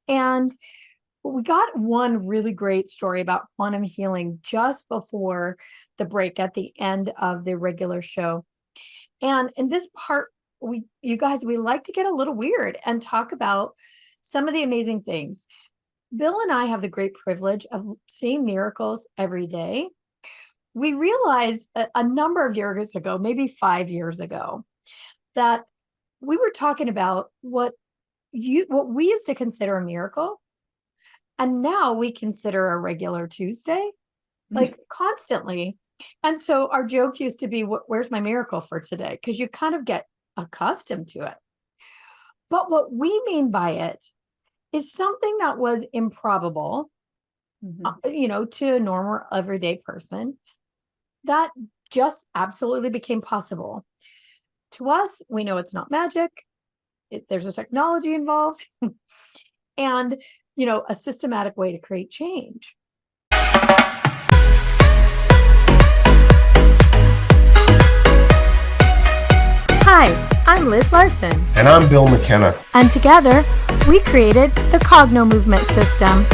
And we got one really great story about quantum healing just before the break at the end of the regular show. And in this part, you guys, we like to get a little weird and talk about some of the amazing things. Bill and I have the great privilege of seeing miracles every day. We realized a number of years ago, maybe 5 years ago, that we were talking about what we used to consider a miracle, and now we consider a regular Tuesday, like constantly. And so our joke used to be, where's my miracle for today? Because you kind of get accustomed to it. But what we mean by it is something that was improbable, to a normal everyday person, that just absolutely became possible. To us, we know it's not magic. There's a technology involved and, a systematic way to create change. Hi, I'm Liz Larson. And I'm Bill McKenna. And together, we created the Cognomovement system.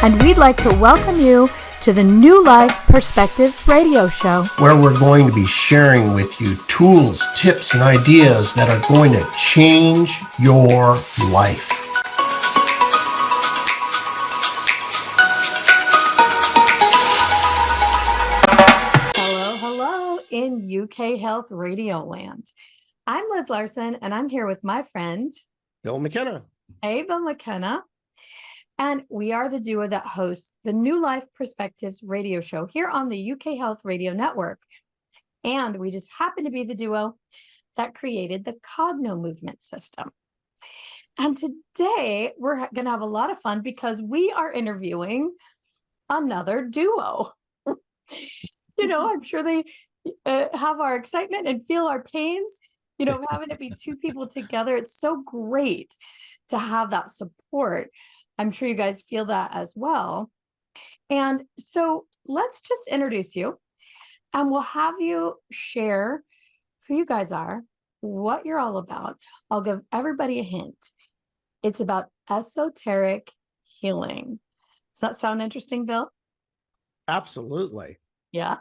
And we'd like to welcome you to the New Life Perspectives radio show, where we're going to be sharing with you tools, tips, and ideas that are going to change your life. Hello in UK Health Radio Land. I'm Liz Larson, and I'm here with my friend, Bill McKenna. Hey, Bill McKenna. And we are the duo that hosts the New Life Perspectives radio show here on the UK Health Radio Network. And we just happen to be the duo that created the Cognomovement system. And today we're going to have a lot of fun because we are interviewing another duo. I'm sure they have our excitement and feel our pains, having it be two people together. It's so great to have that support. I'm sure you guys feel that as well. And so let's just introduce you, and we'll have you share who you guys are, what you're all about. I'll give everybody a hint. It's about esoteric healing. Does that sound interesting, Bill? Absolutely. Yeah.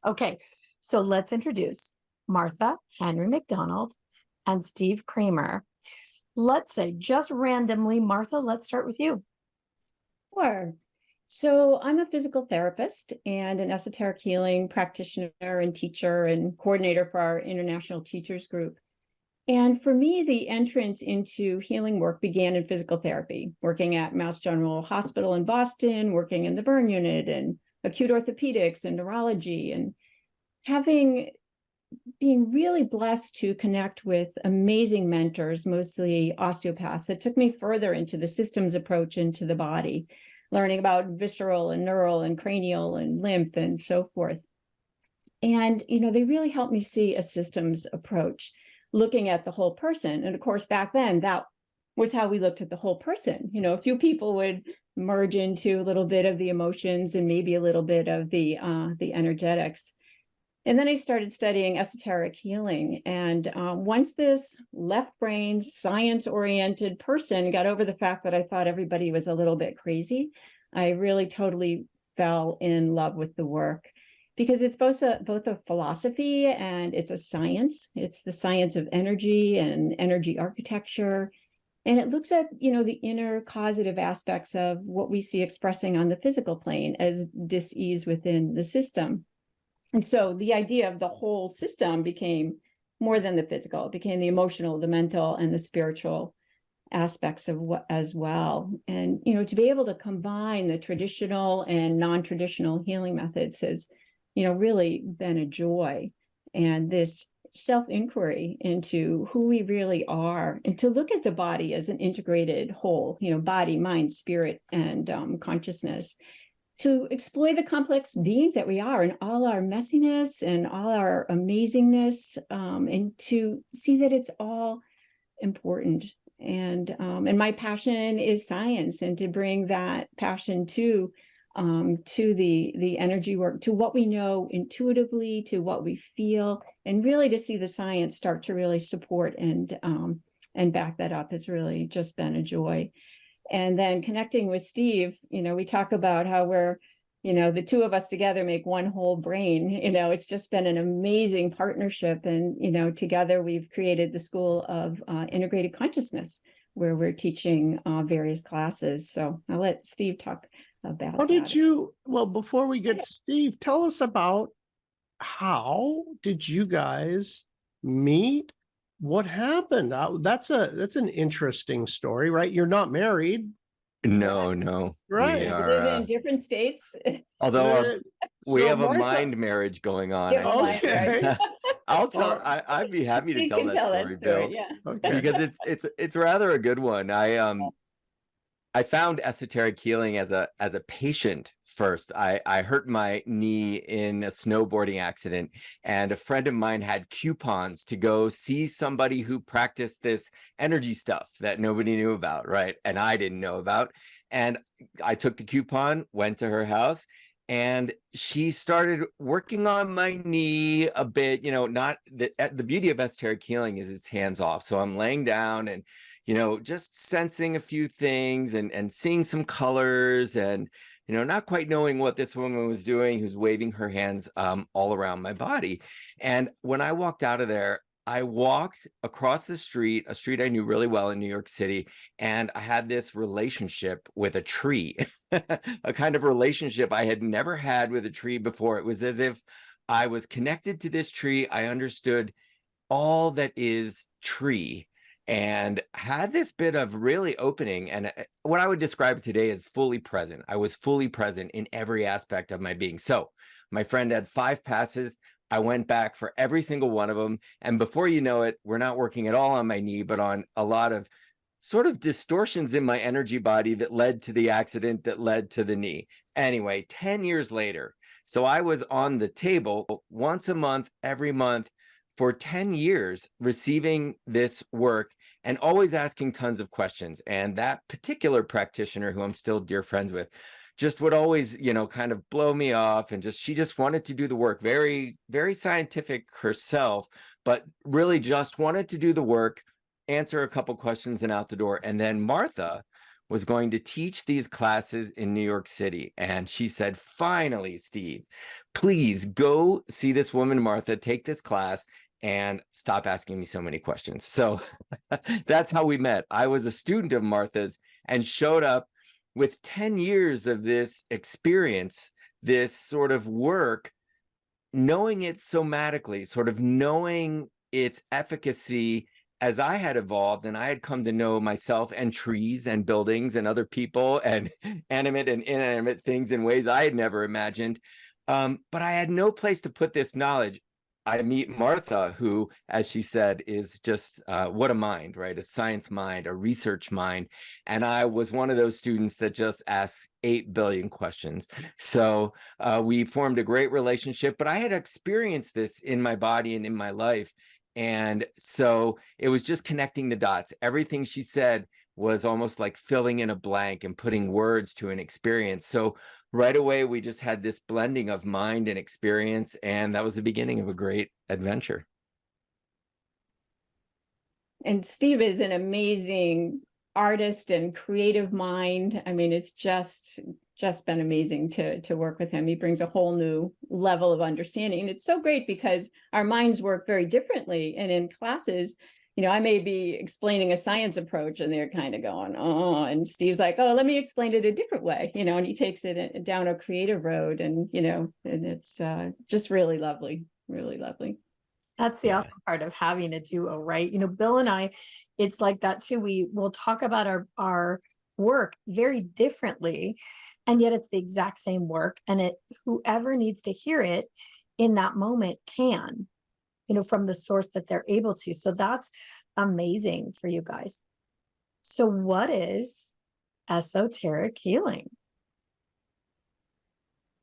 Okay. So let's introduce Martha, Henry-MacDonald, and Steve Kramer. Let's say just randomly, Martha, let's start with you. Sure. So I'm a physical therapist and an esoteric healing practitioner and teacher and coordinator for our international teachers group. And for me, the entrance into healing work began in physical therapy, working at Mass General Hospital in Boston, working in the burn unit and acute orthopedics and neurology, and being really blessed to connect with amazing mentors, mostly osteopaths, that took me further into the systems approach into the body, learning about visceral and neural and cranial and lymph and so forth. And, they really helped me see a systems approach, looking at the whole person. And of course, back then, that was how we looked at the whole person. A few people would merge into a little bit of the emotions and maybe a little bit of the energetics. And then I started studying esoteric healing. And once this left brain, science-oriented person got over the fact that I thought everybody was a little bit crazy, I really totally fell in love with the work, because it's both a philosophy and it's a science. It's the science of energy and energy architecture. And it looks at, the inner causative aspects of what we see expressing on the physical plane as dis-ease within the system. And so the idea of the whole system became more than the physical. It became the emotional, the mental, and the spiritual aspects of what as well. And, to be able to combine the traditional and non-traditional healing methods has, really been a joy. And this self-inquiry into who we really are, and to look at the body as an integrated whole, body, mind, spirit, and consciousness, to explore the complex beings that we are and all our messiness and all our amazingness, and to see that it's all important. And my passion is science, and to bring that passion to the energy work, to what we know intuitively, to what we feel, and really to see the science start to really support and back that up has really just been a joy. And then connecting with Steve, we talk about how we're, the two of us together make one whole brain. It's just been an amazing partnership. And, together we've created the School of Integrated Consciousness, where we're teaching various classes. So I'll let Steve talk about How did that. well, before we get Steve, tell us about how did you guys meet? What happened? That's an interesting story, right? You're not married, No, we right? We are, live in different states. although we So have a Martha- mind marriage going on. Yeah, I think. okay. I'll tell. Well, I'd be happy to Steve tell can that story, Bill, yeah. Okay. because it's rather a good one. I found esoteric healing as a patient first. I hurt my knee in a snowboarding accident, and a friend of mine had coupons to go see somebody who practiced this energy stuff that nobody knew about, right? And I didn't know about. And I took the coupon, went to her house, and she started working on my knee a bit. Not the beauty of esoteric healing is it's hands off. So I'm laying down and just sensing a few things and seeing some colors and, not quite knowing what this woman was doing, who's waving her hands all around my body. And when I walked out of there, I walked across the street, a street I knew really well in New York City, and I had this relationship with a tree, a kind of relationship I had never had with a tree before. It was as if I was connected to this tree. I understood all that is tree, and had this bit of really opening. And what I would describe today as fully present. I was fully present in every aspect of my being. So my friend had 5 passes. I went back for every single one of them. And before you know it, we're not working at all on my knee, but on a lot of sort of distortions in my energy body that led to the accident that led to the knee. Anyway, 10 years later, so I was on the table once a month, every month, for 10 years, receiving this work and always asking tons of questions. And that particular practitioner, who I'm still dear friends with, just would always, kind of blow me off. And she just wanted to do the work, very, very scientific herself, but really just wanted to do the work, answer a couple questions and out the door. And then Martha was going to teach these classes in New York City. And she said, finally, Steve, please go see this woman, Martha, take this class and stop asking me so many questions. So that's how we met. I was a student of Martha's and showed up with 10 years of this experience, this sort of work, knowing it somatically, sort of knowing its efficacy as I had evolved and I had come to know myself and trees and buildings and other people and animate and inanimate things in ways I had never imagined. But I had no place to put this knowledge. I meet Martha, who, as she said, is just what a mind, right? A science mind, a research mind. And I was one of those students that just asks 8 billion questions. So we formed a great relationship, but I had experienced this in my body and in my life. And so it was just connecting the dots. Everything she said was almost like filling in a blank and putting words to an experience. So right away, we just had this blending of mind and experience, and that was the beginning of a great adventure. And Steve is an amazing artist and creative mind. I mean, it's just been amazing to work with him. He brings a whole new level of understanding. And it's so great because our minds work very differently. And in classes, I may be explaining a science approach and they're kind of going, oh, and Steve's like, oh, let me explain it a different way, and he takes it down a creative road and, and it's just really lovely, really lovely. That's the awesome part of having a duo, right? Bill and I, it's like that too. We will talk about our work very differently, and yet it's the exact same work. And whoever needs to hear it in that moment can, from the source that they're able to. So that's amazing for you guys. So what is esoteric healing?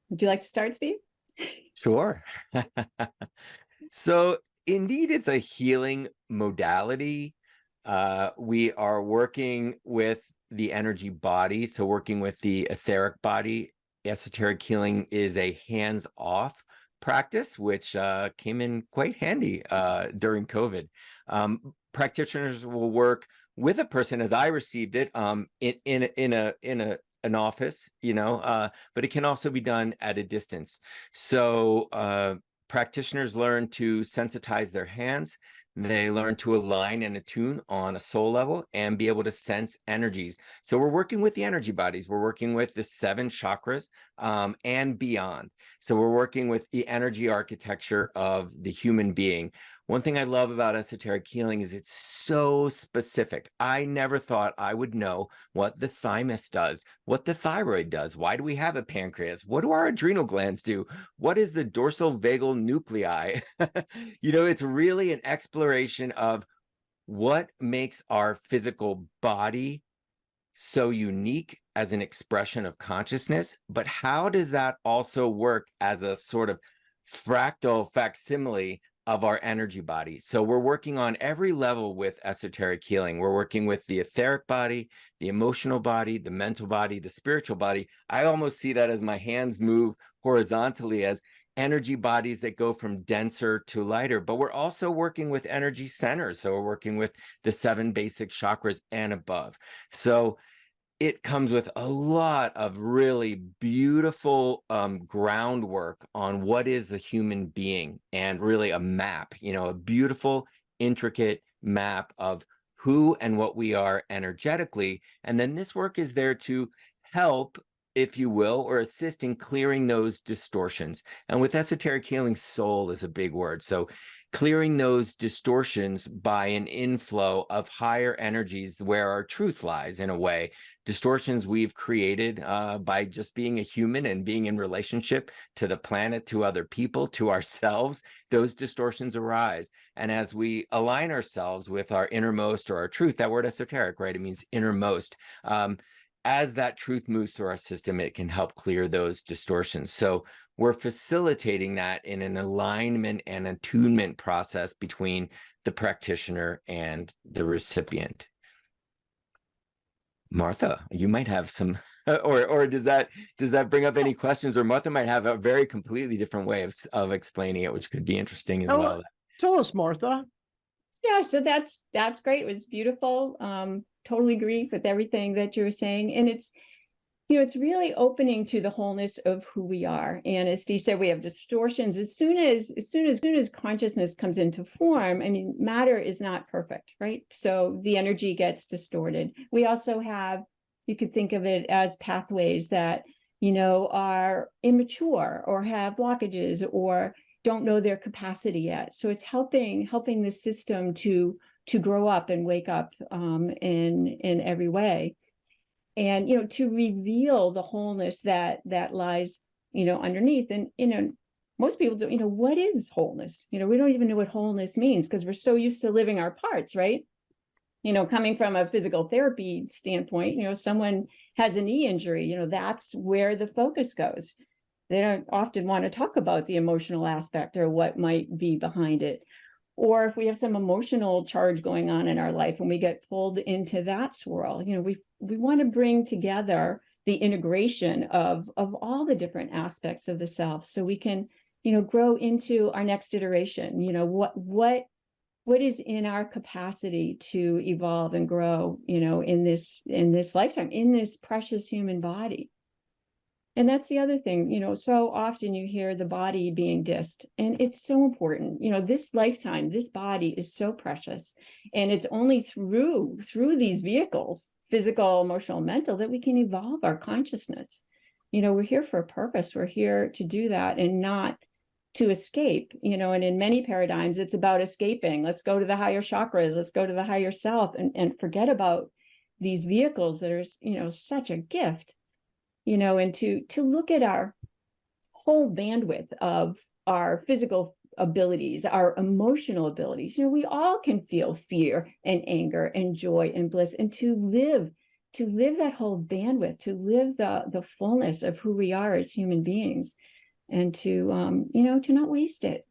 Would you like to start, Steve? Sure. So indeed, it's a healing modality. We are working with the energy body, so working with the etheric body. Esoteric healing is a hands-off practice, which came in quite handy during COVID. Practitioners will work with a person as I received it, in an office, but it can also be done at a distance. So practitioners learn to sensitize their hands. They learn to align and attune on a soul level and be able to sense energies. So we're working with the energy bodies. We're working with the 7 chakras and beyond. So we're working with the energy architecture of the human being. One thing I love about esoteric healing is it's so specific. I never thought I would know what the thymus does, what the thyroid does. Why do we have a pancreas? What do our adrenal glands do? What is the dorsal vagal nuclei? It's really an exploration of what makes our physical body so unique as an expression of consciousness, but how does that also work as a sort of fractal facsimile of our energy body? So we're working on every level with esoteric healing. We're working with the etheric body, the emotional body, the mental body, the spiritual body. I almost see that as my hands move horizontally as energy bodies that go from denser to lighter, but we're also working with energy centers. So we're working with the 7 basic chakras and above. So it comes with a lot of really beautiful groundwork on what is a human being, and really a map, a beautiful, intricate map of who and what we are energetically. And then this work is there to help, if you will, or assist in clearing those distortions. And with esoteric healing, soul is a big word. So clearing those distortions by an inflow of higher energies where our truth lies, in a way. Distortions we've created by just being a human and being in relationship to the planet, to other people, to ourselves. Those distortions arise. And as we align ourselves with our innermost, or our truth, that word esoteric, right? It means innermost. As that truth moves through our system, it can help clear those distortions. So we're facilitating that in an alignment and attunement process between the practitioner and the recipient. Martha, you might have some, or does that bring up any questions? Or Martha might have a very completely different way of explaining it, which could be interesting as well. Tell us, Martha. Yeah, so that's great. It was beautiful. Totally agree with everything that you were saying. And it's really opening to the wholeness of who we are. And as Steve said, we have distortions. As soon as consciousness comes into form, I mean, matter is not perfect, right? So the energy gets distorted. We also have, you could think of it as pathways that, are immature or have blockages or don't know their capacity yet. So it's helping the system to grow up and wake up in every way. And, to reveal the wholeness that lies, underneath. And, most people don't, what is wholeness? We don't even know what wholeness means because we're so used to living our parts, right? Coming from a physical therapy standpoint, someone has a knee injury, that's where the focus goes. They don't often want to talk about the emotional aspect or what might be behind it. Or if we have some emotional charge going on in our life and we get pulled into that swirl, we want to bring together the integration of all the different aspects of the self so we can, grow into our next iteration. What is in our capacity to evolve and grow, in this lifetime, in this precious human body. And that's the other thing, so often you hear the body being dissed, and it's so important. This lifetime, this body is so precious, and it's only through these vehicles, physical, emotional, mental, that we can evolve our consciousness. We're here for a purpose. We're here to do that and not to escape, and in many paradigms, it's about escaping. Let's go to the higher chakras. Let's go to the higher self and forget about these vehicles that are, such a gift. And to look at our whole bandwidth of our physical abilities, our emotional abilities. We all can feel fear and anger and joy and bliss, and to live that whole bandwidth, to live the fullness of who we are as human beings, and to not waste it.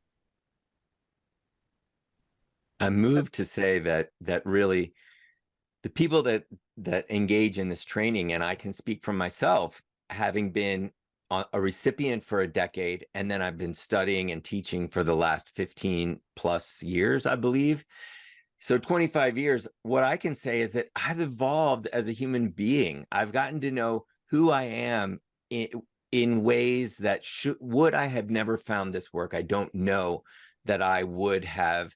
I'm moved to say that really the people that engage in this training, and I can speak from myself, having been a recipient for a decade, and then I've been studying and teaching for the last 15 plus years, I believe. So 25 years, what I can say is that I've evolved as a human being. I've gotten to know who I am in ways that would I have never found this work, I don't know that I would have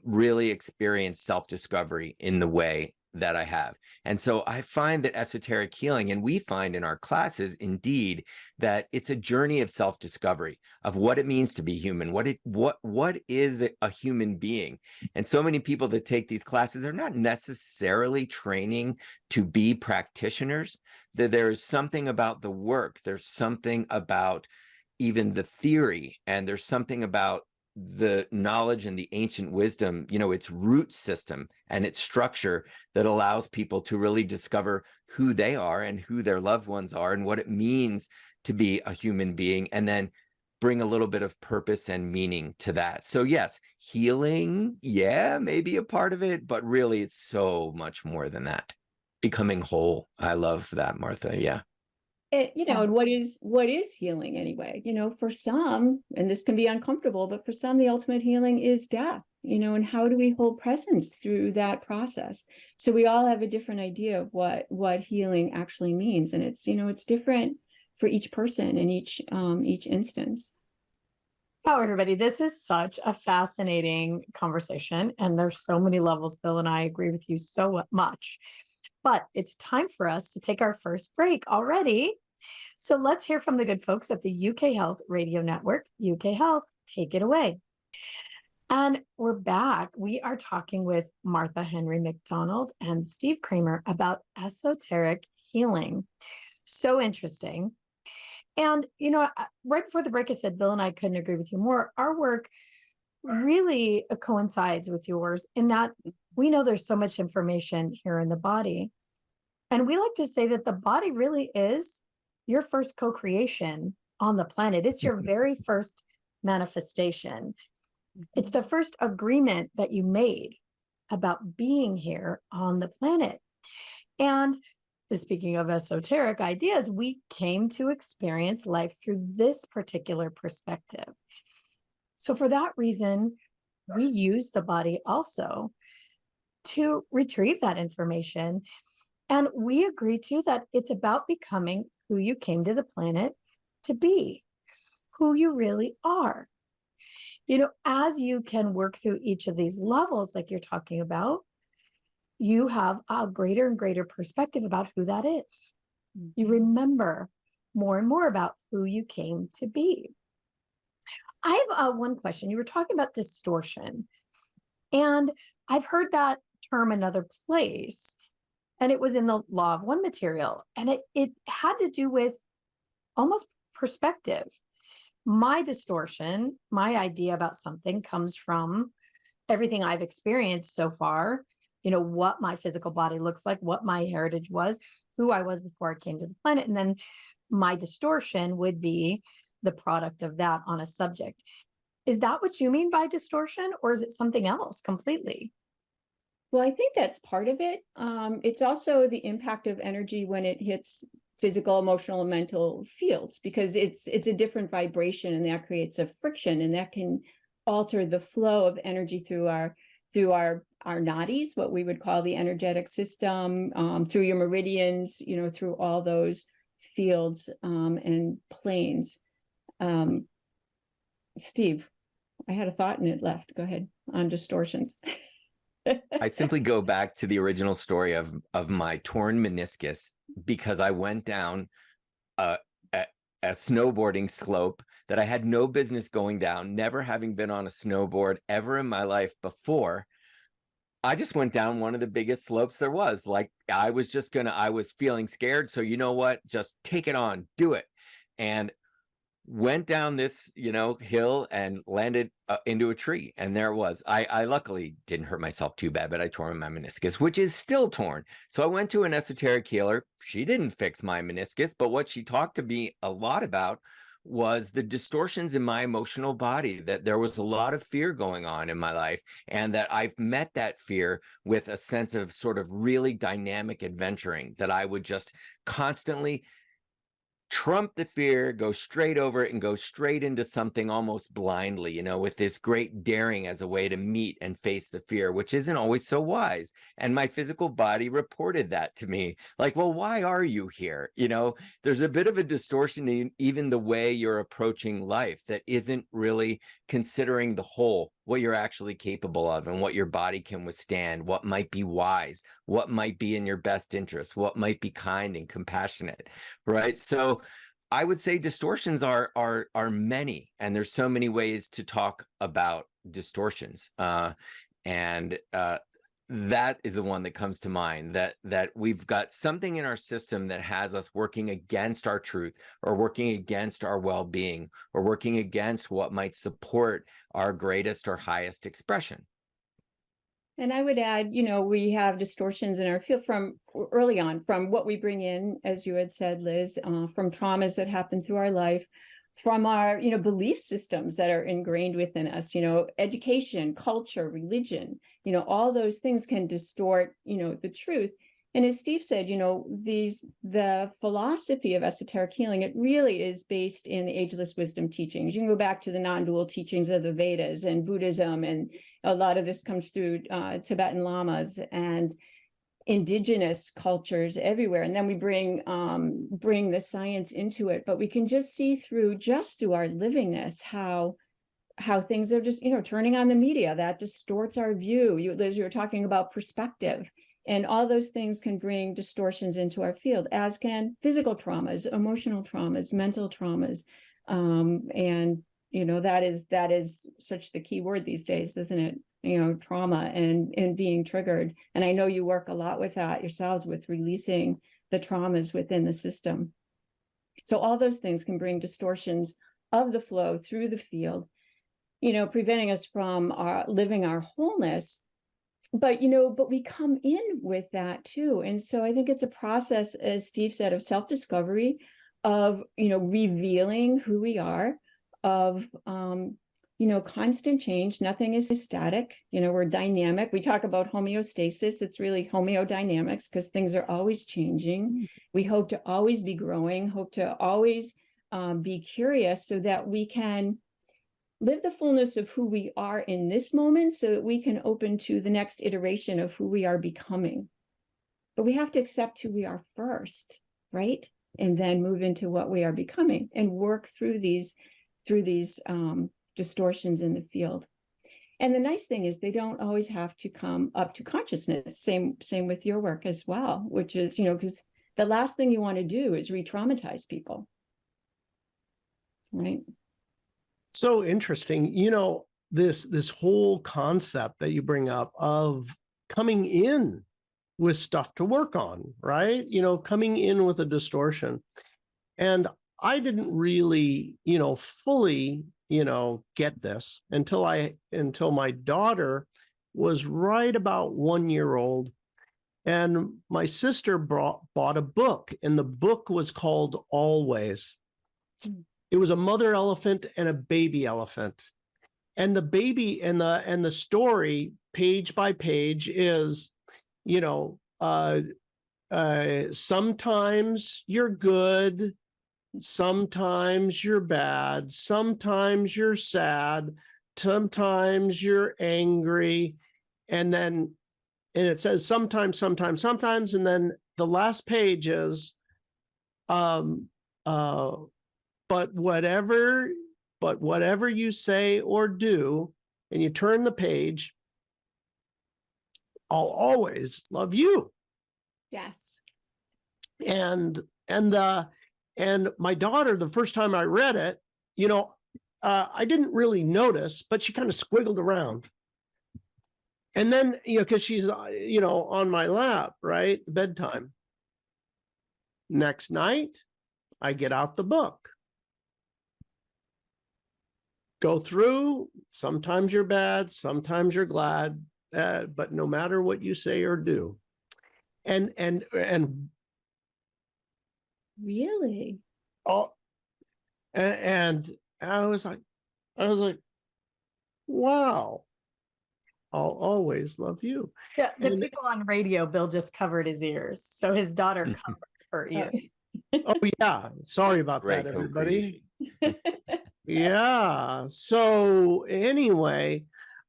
really experienced self-discovery in the way that I have. And so I find that esoteric healing, and we find in our classes, indeed, that it's a journey of self-discovery of what it means to be human, what is a human being. And so many people that take these classes are not necessarily training to be practitioners. That there's something about the work, there's something about even the theory, and there's something about the knowledge and the ancient wisdom, its root system and its structure that allows people to really discover who they are and who their loved ones are and what it means to be a human being, and then bring a little bit of purpose and meaning to that. So yes, healing, yeah, maybe a part of it, but really it's so much more than that. Becoming whole. I love that, Martha. Yeah. And what is healing anyway? For some, and this can be uncomfortable, but for some, the ultimate healing is death, and how do we hold presence through that process? So we all have a different idea of what healing actually means. And it's different for each person in each instance. Oh, everybody, this is such a fascinating conversation. And there's so many levels, Bill, and I agree with you so much. But it's time for us to take our first break already. So let's hear from the good folks at the UK Health Radio Network. UK Health, take it away. And we're back. We are talking with Martha Henry-MacDonald and Steve Kramer about esoteric healing. So interesting. And, right before the break, I said, Bill and I couldn't agree with you more. Our work really coincides with yours in that we know there's so much information here in the body. And we like to say that the body really is your first co-creation on the planet. It's your very first manifestation. It's the first agreement that you made about being here on the planet. And speaking of esoteric ideas, we came to experience life through this particular perspective. So for that reason, we use the body also to retrieve that information. And we agree too that it's about becoming who you came to the planet to be, who you really are. As you can work through each of these levels, like you're talking about, you have a greater and greater perspective about who that is. You remember more and more about who you came to be. I have one question. You were talking about distortion, and I've heard that term another place, and it was in the Law of One material, and it had to do with almost perspective. My distortion, my idea about something comes from everything I've experienced so far, what my physical body looks like, what my heritage was, who I was before I came to the planet, and then my distortion would be the product of that on a subject. Is that what you mean by distortion, or is it something else completely? Well, I think that's part of it. It's also the impact of energy when it hits physical, emotional, and mental fields, because it's a different vibration, and that creates a friction, and that can alter the flow of energy through our nadis, what we would call the energetic system, through your meridians, through all those fields and planes. Steve, I had a thought and it left. Go ahead on distortions. I simply go back to the original story of my torn meniscus because I went down a snowboarding slope that I had no business going down, never having been on a snowboard ever in my life before. I just went down one of the biggest slopes there was. Like I was feeling scared. So you know what? Just take it on, do it. And went down this, hill and landed into a tree. And there it was. I luckily didn't hurt myself too bad, but I tore my meniscus, which is still torn. So I went to an esoteric healer. She didn't fix my meniscus, but what she talked to me a lot about was the distortions in my emotional body, that there was a lot of fear going on in my life, and that I've met that fear with a sense of sort of really dynamic adventuring, that I would just constantly trump the fear, go straight over it, and go straight into something almost blindly, you know, with this great daring as a way to meet and face the fear, which isn't always so wise. And my physical body reported that to me, like, well, why are you here? You know, there's a bit of a distortion in even the way you're approaching life that isn't really considering the whole, what you're actually capable of and what your body can withstand, what might be wise, what might be in your best interest, what might be kind and compassionate, right? So I would say distortions are many, and there's so many ways to talk about distortions. And that is the one that comes to mind, that we've got something in our system that has us working against our truth, or working against our well-being, or working against what might support our greatest or highest expression. And I would add, you know, we have distortions in our field from early on, from what we bring in, as you had said, Liz, from traumas that happen through our life, from our, you know, belief systems that are ingrained within us, you know, education, culture, religion, you know, all those things can distort, you know, the truth. And as Steve said, you know, the philosophy of esoteric healing, it really is based in the ageless wisdom teachings. You can go back to the non-dual teachings of the Vedas and Buddhism, and a lot of this comes through Tibetan lamas and indigenous cultures everywhere. And then we bring the science into it, but we can just see through our livingness how things are just, you know, turning on the media that distorts our view. Liz, you were talking about perspective. And all those things can bring distortions into our field, as can physical traumas, emotional traumas, mental traumas. And, you know, that is such the key word these days, isn't it? You know, trauma and being triggered. And I know you work a lot with that yourselves, with releasing the traumas within the system. So all those things can bring distortions of the flow through the field, you know, preventing us from living our wholeness. But, you know, but we come in with that too. And so I think it's a process, as Steve said, of self-discovery, of, you know, revealing who we are, of, you know, constant change. Nothing is static. You know, we're dynamic. We talk about homeostasis. It's really homeodynamics, because things are always changing. We hope to always be growing, hope to always be curious, so that we can live the fullness of who we are in this moment, so that we can open to the next iteration of who we are becoming. But we have to accept who we are first, right? And then move into what we are becoming and work through these distortions in the field. And the nice thing is they don't always have to come up to consciousness. Same with your work as well, which is, you know, because the last thing you want to do is re-traumatize people, right? So interesting. You know, this whole concept that you bring up of coming in with stuff to work on, right? You know, coming in with a distortion. And I didn't really, you know, fully, you know, get this until my daughter was right about 1 year old. And my sister bought a book, and the book was called Always. It was a mother elephant and a baby elephant. And the baby and the story, page by page, is, you know, sometimes you're good, sometimes you're bad, sometimes you're sad, sometimes you're angry, and it says sometimes, and then the last page is but whatever you say or do, and you turn the page, I'll always love you. Yes. And my daughter, the first time I read it, you know, I didn't really notice, but she kind of squiggled around. And then, you know, because she's, you know, on my lap, right? Bedtime. Next night, I get out the book. Go through, sometimes you're bad, sometimes you're glad, but no matter what you say or do. And really? Oh, and I was like, wow, I'll always love you. Yeah, the people on radio, Bill just covered his ears, so his daughter covered her ears. Oh yeah. Sorry about Great that, everybody. co-creation. Yeah. So anyway,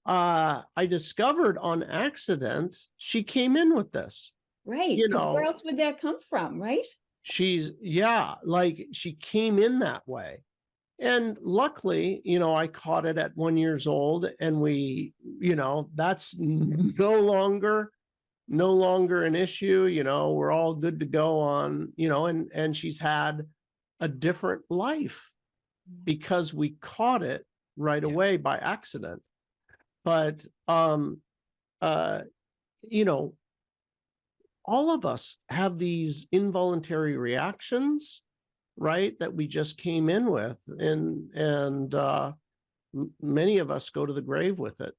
I discovered on accident she came in with this. Right. You Because where know, else would that come from, right? like she came in that way. And luckily, I caught it at 1 year old, and that's no longer an issue. We're all good to go on, and she's had a different life because we caught it right Yeah. away by accident. But uh you know all of us have these involuntary reactions, right, that we just came in with, and many of us go to the grave with it.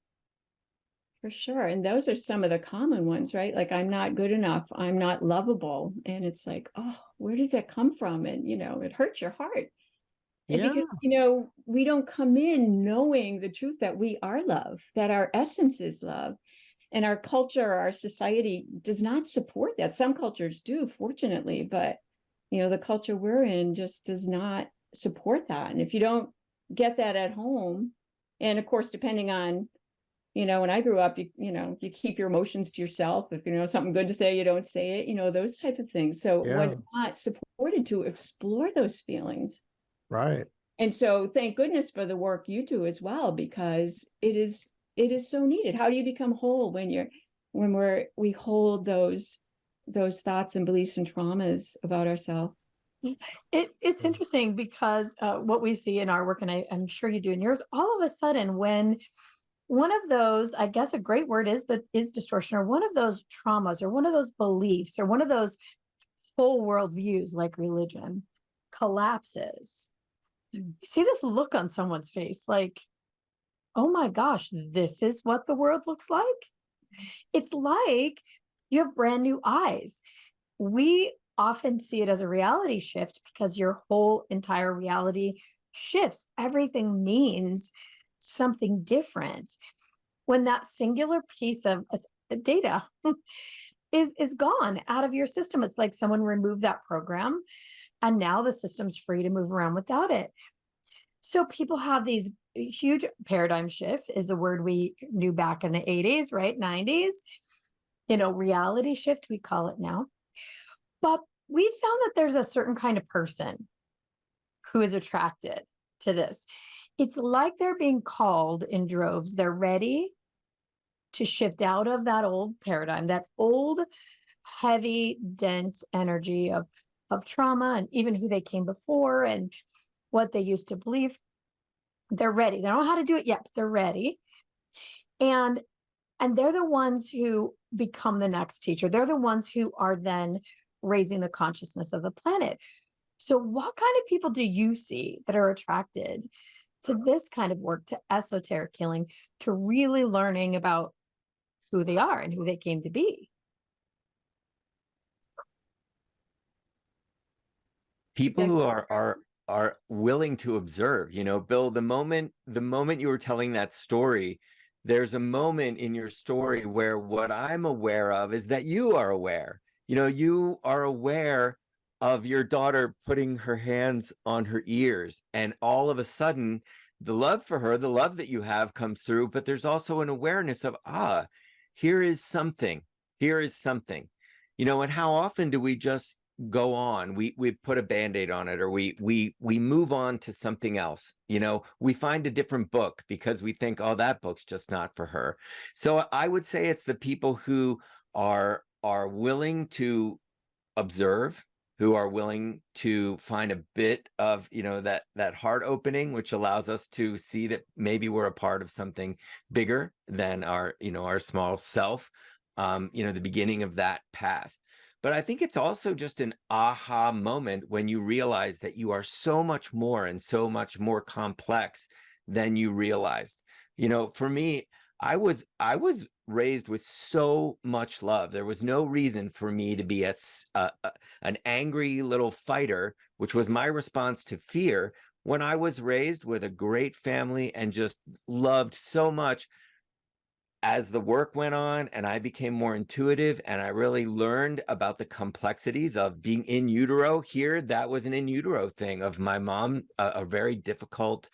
For sure. And those are some of the common ones, right? Like, I'm not good enough. I'm not lovable. And it's like, oh, where does that come from? And, it hurts your heart. And Yeah, because, we don't come in knowing the truth that we are love, that our essence is love. And our culture, our society does not support that. Some cultures do, fortunately, but, the culture we're in just does not support that. And if you don't get that at home, and of course, depending on, when I grew up, you keep your emotions to yourself. If something good to say, you don't say it, those type of things. So it was not supported to explore those feelings. right. And so thank goodness for the work you do as well, because it is so needed. How do you become whole when we hold those thoughts and beliefs and traumas about ourselves? It's interesting because what we see in our work, and I'm sure you do in yours, all of a sudden when one of those, I guess a great word is distortion, or one of those traumas, or one of those beliefs, or one of those whole world views like religion collapses, you see this look on someone's face like, oh my gosh, this is what the world looks like. It's like you have brand new eyes. We often see it as a reality shift because your whole entire reality shifts. Everything means something different when that singular piece of data is gone out of your system. It's like someone removed that program, and now the system's free to move around without it. So people have these huge paradigm shift, is a word we knew back in the 80s, right? 90s, reality shift, we call it now. But we found that there's a certain kind of person who is attracted to this. It's like they're being called in droves. They're ready to shift out of that old paradigm, that old, heavy, dense energy of trauma, and even who they came before and what they used to believe. They're ready. They don't know how to do it yet, but they're ready. And they're the ones who become the next teacher. They're the ones who are then raising the consciousness of the planet. So what kind of people do you see that are attracted to this kind of work, to esoteric healing, to really learning about who they are and who they came to be? People who are willing to observe. Bill, the moment you were telling that story, there's a moment in your story where what I'm aware of is that you are aware. You are aware of your daughter putting her hands on her ears, and all of a sudden the love for her, the love that you have, comes through, but there's also an awareness of, here is something. And how often do we just go on? We put a Band-Aid on it, or we move on to something else. We find a different book because we think, oh, that book's just not for her. So I would say it's the people who are willing to observe, who are willing to find a bit of, that heart opening, which allows us to see that maybe we're a part of something bigger than our small self, the beginning of that path. But I think it's also just an aha moment when you realize that you are so much more and so much more complex than you realized. For me, I was raised with so much love. There was no reason for me to be an angry little fighter, which was my response to fear, when I was raised with a great family and just loved so much. as the work went on and I became more intuitive and I really learned about the complexities of being in utero here, that was an in utero thing of my mom, a very difficult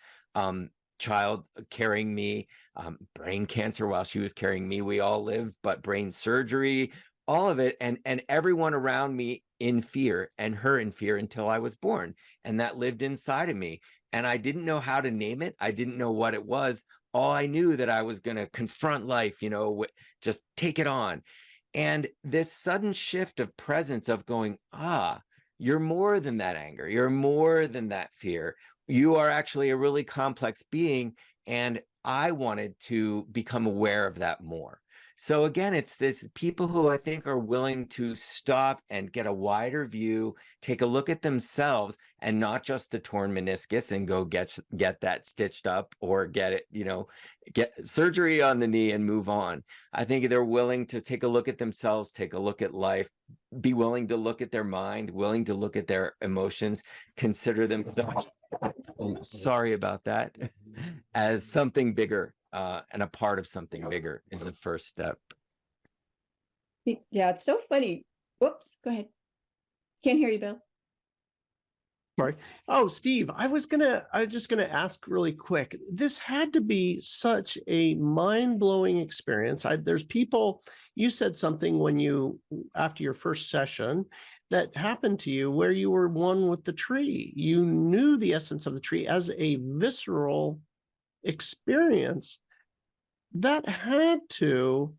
child carrying me, brain cancer while she was carrying me. We all lived, but brain surgery, all of it. And everyone around me in fear and her in fear until I was born. And that lived inside of me. And I didn't know how to name it. I didn't know what it was. All I knew that I was going to confront life, you know, just take it on. And this sudden shift of presence of going, you're more than that anger. You're more than that fear. You are actually a really complex being. And I wanted to become aware of that more. So again, it's this people who I think are willing to stop and get a wider view, take a look at themselves and not just the torn meniscus and go get that stitched up or get it, you know, get surgery on the knee and move on. I think they're willing to take a look at themselves, take a look at life, be willing to look at their mind, willing to look at their emotions, consider themselves, sorry about that, as something bigger. And a part of something bigger is the first step. Yeah, it's so funny. Whoops, go ahead. Can't hear you, Bill. Sorry. Oh, Steve, I was just gonna ask really quick. This had to be such a mind-blowing experience. There's people, you said something after your first session that happened to you where you were one with the tree. You knew the essence of the tree as a visceral experience. That had to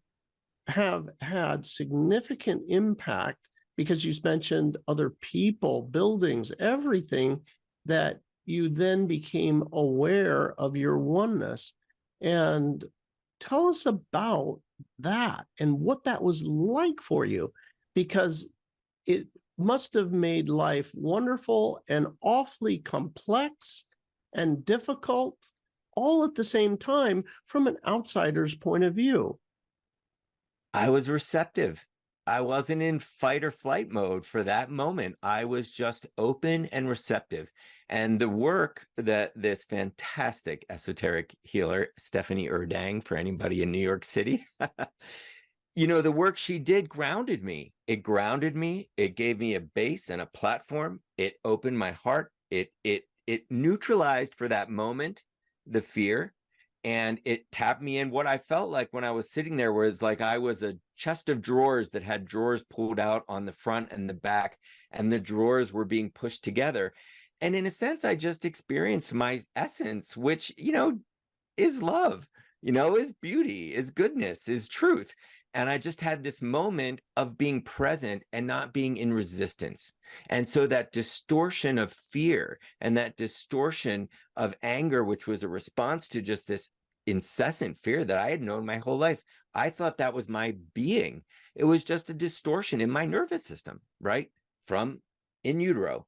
have had significant impact because you mentioned other people, buildings, everything, that you then became aware of your oneness. And tell us about that and what that was like for you, because it must have made life wonderful and awfully complex and difficult all at the same time from an outsider's point of view. I was receptive. I wasn't in fight or flight mode for that moment. I was just open and receptive. And the work that this fantastic esoteric healer, Stephanie Erdang, for anybody in New York City, you know, the work she did grounded me. It grounded me. It gave me a base and a platform. It opened my heart. It neutralized for that moment the fear, and it tapped me in. What I felt like when I was sitting there was like I was a chest of drawers that had drawers pulled out on the front and the back, and the drawers were being pushed together. And in a sense, I just experienced my essence, which, you know, is love, you know, is beauty, is goodness, is truth. And I just had this moment of being present and not being in resistance. And so that distortion of fear and that distortion of anger, which was a response to just this incessant fear that I had known my whole life, I thought that was my being. It was just a distortion in my nervous system, right? From in utero.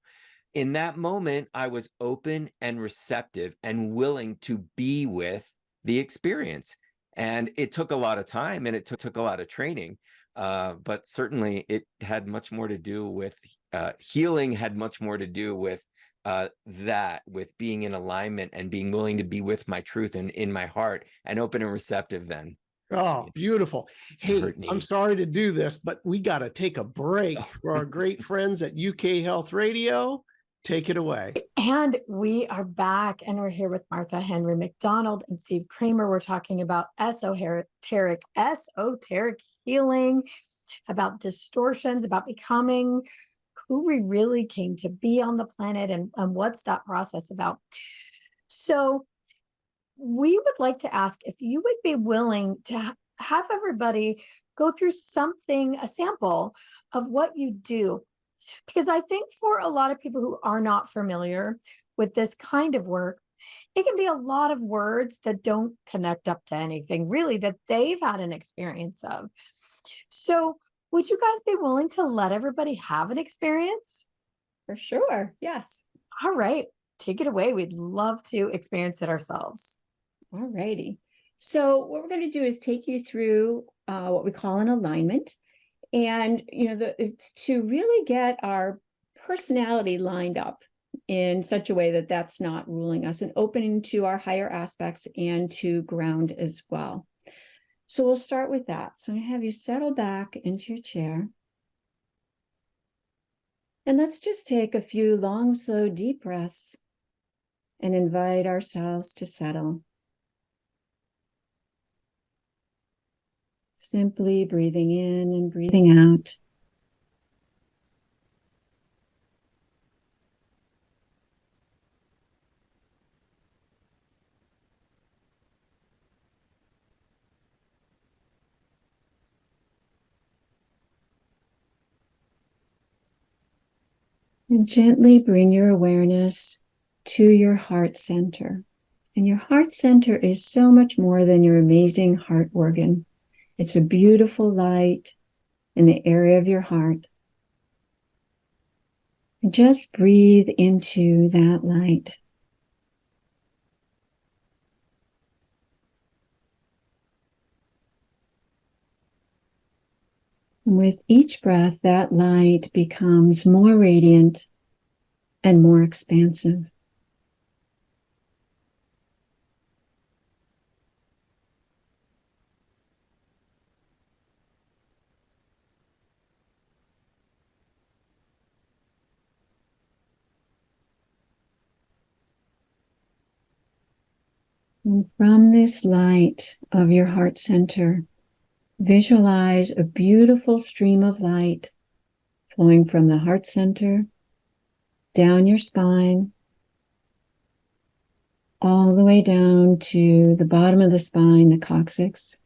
In that moment, I was open and receptive and willing to be with the experience. And it took a lot of time and it took a lot of training, but certainly it had much more to do with healing, had much more to do with with being in alignment and being willing to be with my truth and in my heart and open and receptive then. Oh, beautiful. Hey, I'm sorry to do this, but we got to take a break for our great friends at UK Health Radio. Take it away. And we are back and we're here with Martha, Henry-MacDonald and Steve Kramer. We're talking about esoteric healing, about distortions, about becoming who we really came to be on the planet and what's that process about. So we would like to ask if you would be willing to have everybody go through something, a sample of what you do. Because I think for a lot of people who are not familiar with this kind of work, it can be a lot of words that don't connect up to anything really that they've had an experience of. So would you guys be willing to let everybody have an experience? For sure. Yes. All right. Take it away. We'd love to experience it ourselves. All righty. So what we're going to do is take you through what we call an alignment. And, you know, it's to really get our personality lined up in such a way that that's not ruling us and opening to our higher aspects and to ground as well. So we'll start with that. So I have you settle back into your chair. And let's just take a few long, slow, deep breaths and invite ourselves to settle. Simply breathing in and breathing out. And gently bring your awareness to your heart center. And your heart center is so much more than your amazing heart organ. It's a beautiful light in the area of your heart. And just breathe into that light. And with each breath, that light becomes more radiant and more expansive. And from this light of your heart center, visualize a beautiful stream of light flowing from the heart center, down your spine, all the way down to the bottom of the spine, the coccyx.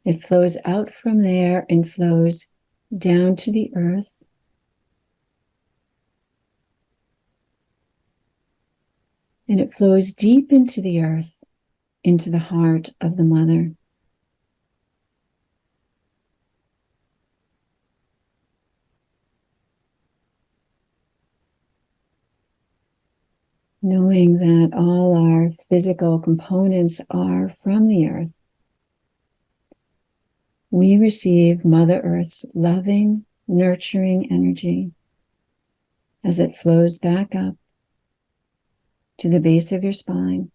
It flows out from there and flows down to the earth. And it flows deep into the earth, into the heart of the mother. Knowing that all our physical components are from the earth, we receive Mother Earth's loving, nurturing energy as it flows back up to the base of your spine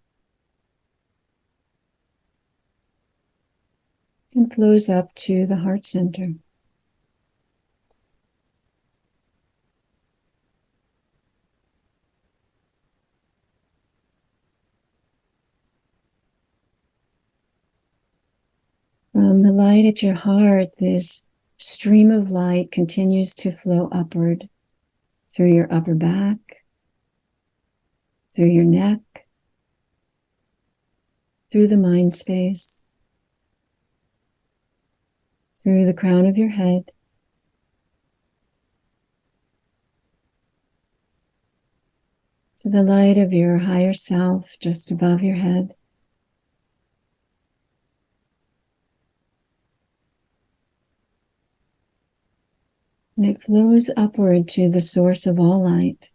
and flows up to the heart center. From the light at your heart, this stream of light continues to flow upward through your upper back, through your neck, through the mind space, through the crown of your head, to the light of your higher self just above your head. And it flows upward to the source of all light.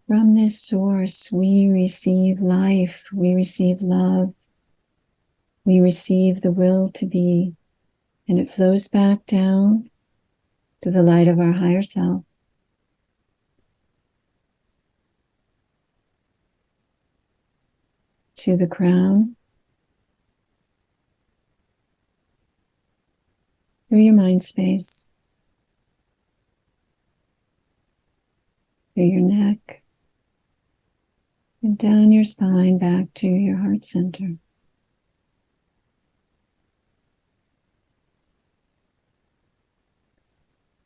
From this source, we receive life, we receive love, we receive the will to be, and it flows back down to the light of our higher self. To the crown, through your mind space, through your neck, and down your spine back to your heart center.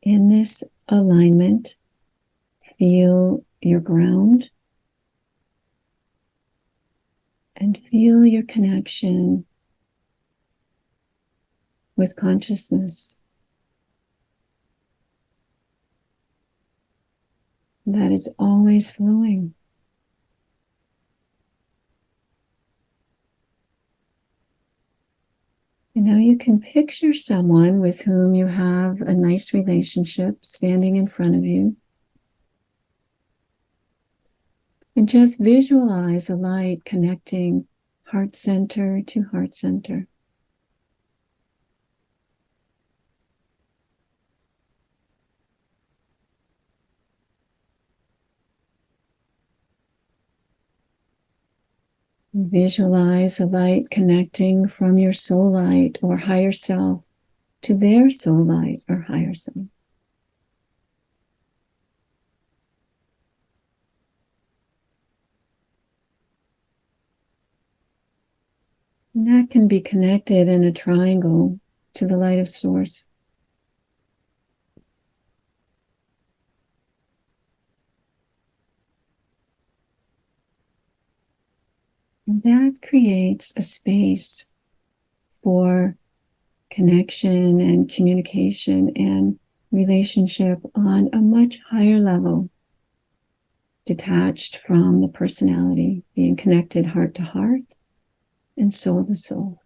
In this alignment, feel your ground and feel your connection with consciousness. That is always flowing. And now you can picture someone with whom you have a nice relationship standing in front of you. And just visualize a light connecting heart center to heart center. Visualize a light connecting from your soul light or higher self to their soul light or higher self. And that can be connected in a triangle to the light of source. And that creates a space for connection and communication and relationship on a much higher level, detached from the personality, being connected heart to heart and soul to soul.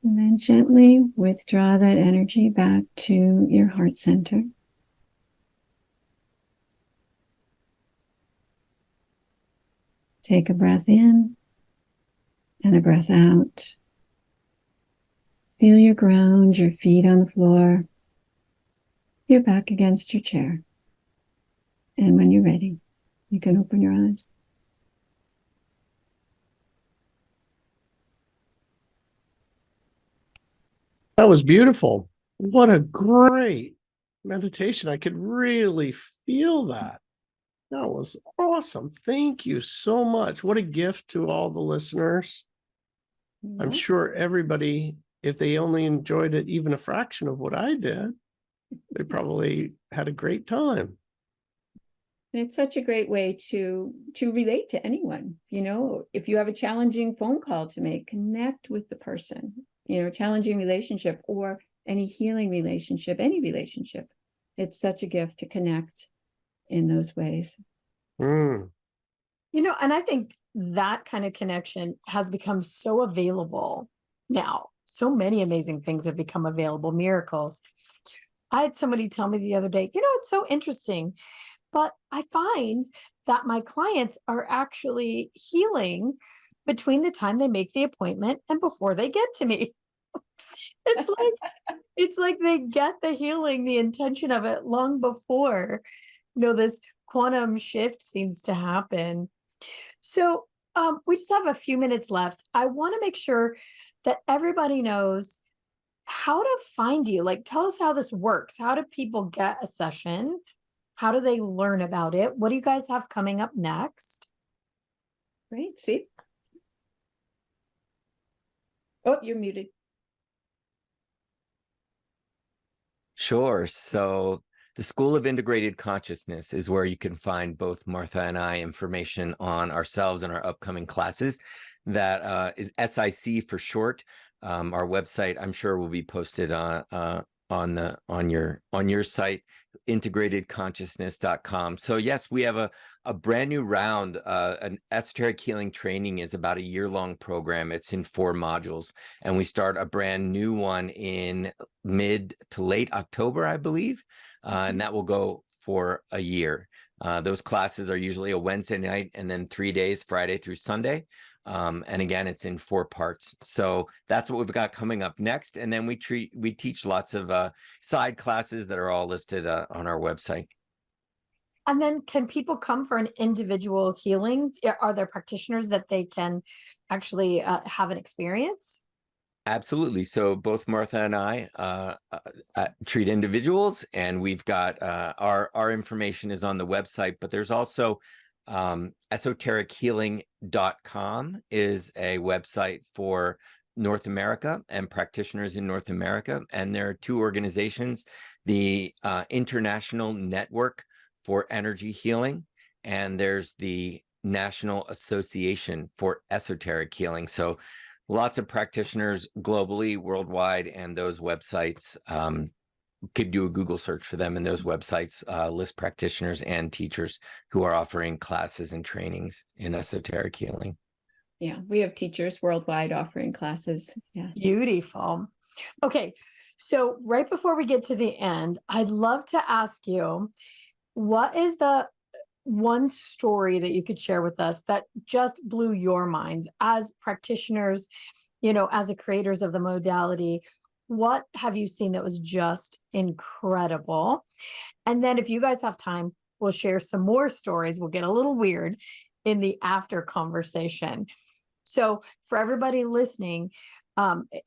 And then gently withdraw that energy back to your heart center. Take a breath in and a breath out. Feel your ground, your feet on the floor, your back against your chair. And when you're ready, you can open your eyes. That was beautiful. What a great meditation. I could really feel that. That was awesome. Thank you so much. What a gift to all the listeners. I'm sure everybody, if they only enjoyed it even a fraction of what I did, they probably had a great time. And it's such a great way to relate to anyone. You know, if you have a challenging phone call to make, connect with the person, you know, challenging relationship or any healing relationship, any relationship. It's such a gift to connect in those ways. Mm. You know, and I think that kind of connection has become so available now. So many amazing things have become available, miracles. I had somebody tell me the other day, you know, it's so interesting, but I find that my clients are actually healing between the time they make the appointment and before they get to me. It's like they get the healing, the intention of it long before, you know, this quantum shift seems to happen. So we just have a few minutes left. I want to make sure that everybody knows how to find you. Like, tell us how this works. How do people get a session? How do they learn about it? What do you guys have coming up next? Great, see? Oh, you're muted. Sure. So the School of Integrated Consciousness is where you can find both Martha and I information on ourselves and our upcoming classes. That is SIC for short. Our website, I'm sure, will be posted on your site, integratedconsciousness.com. So yes, we have a brand new round. An esoteric healing training is about a year-long program. It's in 4 modules, and we start a brand new one in mid to late October, I believe, and that will go for a year. Those classes are usually a Wednesday night and then 3 days, Friday through Sunday. And again, it's in 4 parts. So that's what we've got coming up next. And then we teach lots of side classes that are all listed on our website. And then can people come for an individual healing? Are there practitioners that they can actually have an experience? Absolutely. So both Martha and I treat individuals, and we've got our information is on the website, but there's also esoterichealing.com is a website for North America and practitioners in North America. And there are 2 organizations, the International Network for Energy Healing, and there's the National Association for Esoteric Healing. So lots of practitioners globally, worldwide, and those websites, could do a Google search for them, and those websites list practitioners and teachers who are offering classes and trainings in esoteric healing. Yeah, we have teachers worldwide offering classes. Yes. Beautiful. Okay. So right before we get to the end, I'd love to ask you, what is the one story that you could share with us that just blew your minds as practitioners, as the creators of the modality? What have you seen that was just incredible? And then if you guys have time, we'll share some more stories. We'll get a little weird in the after conversation. So for everybody listening,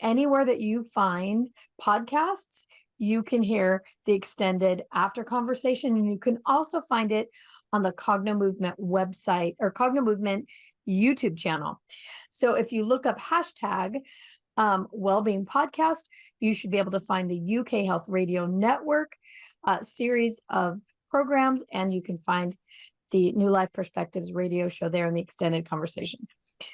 anywhere that you find podcasts, you can hear the extended after conversation, and you can also find it on the Cognomovement website or Cognomovement YouTube channel. So if you look up hashtag Wellbeing Podcast, you should be able to find the UK Health Radio Network series of programs, and you can find the New Life Perspectives radio show there in the extended conversation.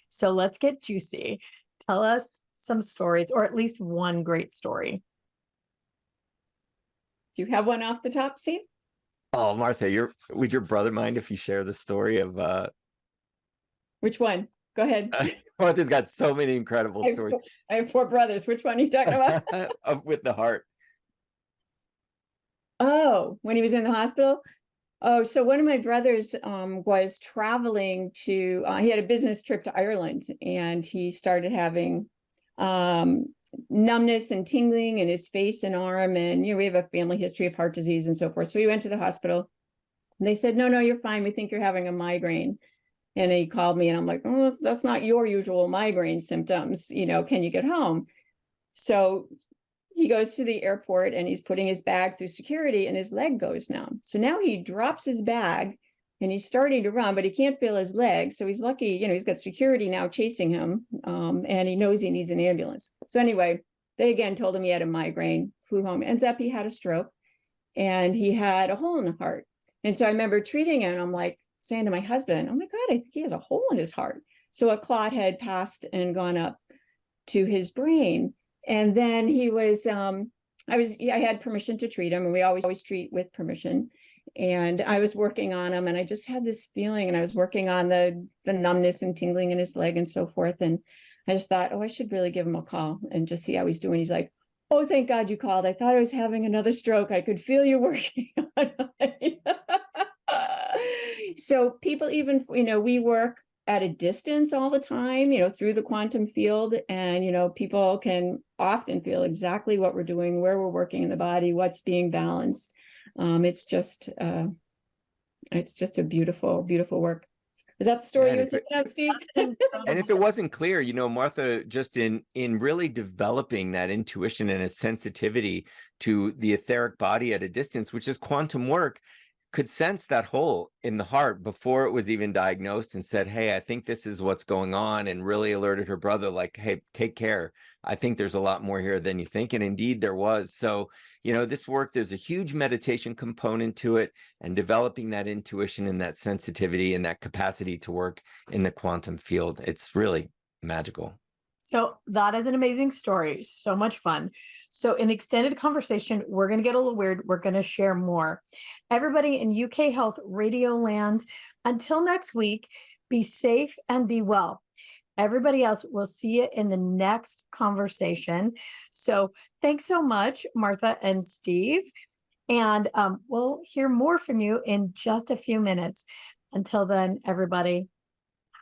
So let's get juicy. Tell us some stories, or at least one great story. Do you have one off the top, Steve? Oh, Martha, would your brother mind if you share the story of Which one? Go ahead. Martha's got so many incredible stories. I have 4 brothers. Which one are you talking about? With the heart. Oh, when he was in the hospital? Oh, so one of my brothers was traveling to, he had a business trip to Ireland, and he started having numbness and tingling in his face and arm. And, we have a family history of heart disease and so forth. So he went to the hospital, and they said, no, you're fine. We think you're having a migraine. And he called me, and I'm like, oh, that's not your usual migraine symptoms. Can you get home? So he goes to the airport, and he's putting his bag through security, and his leg goes numb. So now he drops his bag, and he's starting to run, but he can't feel his leg. So he's lucky, he's got security now chasing him, and he knows he needs an ambulance. So anyway, they again told him he had a migraine, flew home. Ends up he had a stroke, and he had a hole in the heart. And so I remember treating him, and I'm like saying to my husband, oh my God, I think he has a hole in his heart. So a clot had passed and gone up to his brain. And then he was, I had permission to treat him, and we always treat with permission. And I was working on him, and I just had this feeling, and I was working on the numbness and tingling in his leg and so forth. And I just thought, I should really give him a call and just see how he's doing. He's like, oh, thank God you called. I thought I was having another stroke. I could feel you working on it. So people even, we work at a distance all the time, through the quantum field. And, people can often feel exactly what we're doing, where we're working in the body, what's being balanced. It's just a beautiful, beautiful work. Is that the story you were thinking of, Steve? And if it wasn't clear, Martha, just in really developing that intuition and a sensitivity to the etheric body at a distance, which is quantum work, could sense that hole in the heart before it was even diagnosed, and said, hey, I think this is what's going on, and really alerted her brother, like, hey, take care. I think there's a lot more here than you think. And indeed there was. So, this work, there's a huge meditation component to it, and developing that intuition and that sensitivity and that capacity to work in the quantum field. It's really magical. So that is an amazing story. So much fun. So in the extended conversation, we're going to get a little weird. We're going to share more. Everybody in UK Health Radio Land, until next week, be safe and be well. Everybody else, we'll see you in the next conversation. So thanks so much, Martha and Steve. And we'll hear more from you in just a few minutes. Until then, everybody,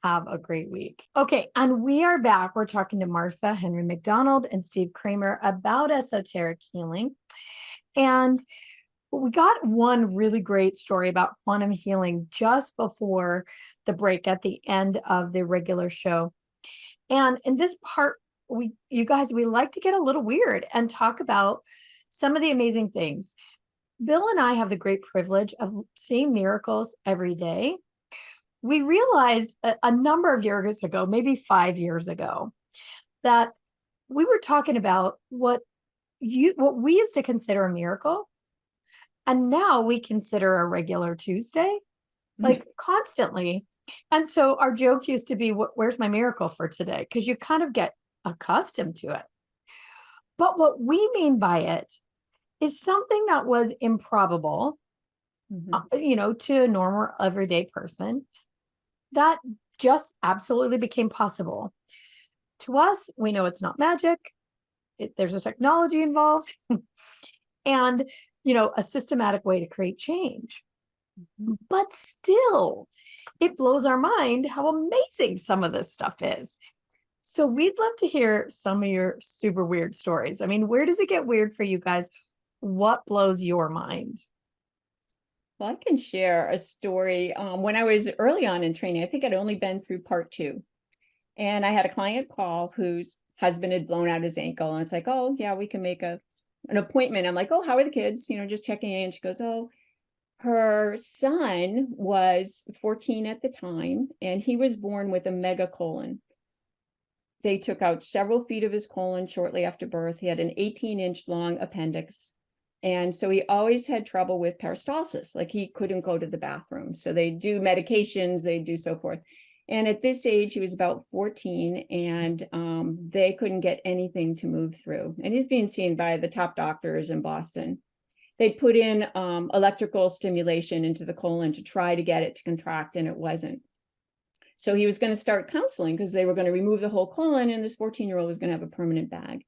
have a great week. Okay, and we are back. We're talking to Martha, Henry-MacDonald, and Steve Kramer about esoteric healing. And we got one really great story about quantum healing just before the break at the end of the regular show. And in this part, we like to get a little weird and talk about some of the amazing things. Bill and I have the great privilege of seeing miracles every day. We realized a number of years ago, maybe 5 years ago, that we were talking about what we used to consider a miracle, and now we consider a regular Tuesday, like constantly. And so our joke used to be, where's my miracle for today? Because you kind of get accustomed to it. But what we mean by it is something that was improbable, to a normal everyday person, that just absolutely became possible. To us, we know it's not magic. there's a technology involved and, a systematic way to create change. But still, it blows our mind how amazing some of this stuff is. So we'd love to hear some of your super weird stories. I mean, where does it get weird for you guys? What blows your mind? Well, I can share a story. When I was early on in training, I think I'd only been through part 2. And I had a client call whose husband had blown out his ankle. And it's like, oh, yeah, we can make an appointment. I'm like, oh, how are the kids? Just checking in. She goes, oh, her son was 14 at the time, and he was born with a megacolon. They took out several feet of his colon shortly after birth. He had an 18-inch long appendix. And so he always had trouble with peristalsis, like he couldn't go to the bathroom. So they do medications, they do so forth. And at this age, he was about 14, and they couldn't get anything to move through. And he's being seen by the top doctors in Boston. They'd put in electrical stimulation into the colon to try to get it to contract, and it wasn't. So he was going to start counseling because they were going to remove the whole colon, and this 14-year-old was going to have a permanent bag.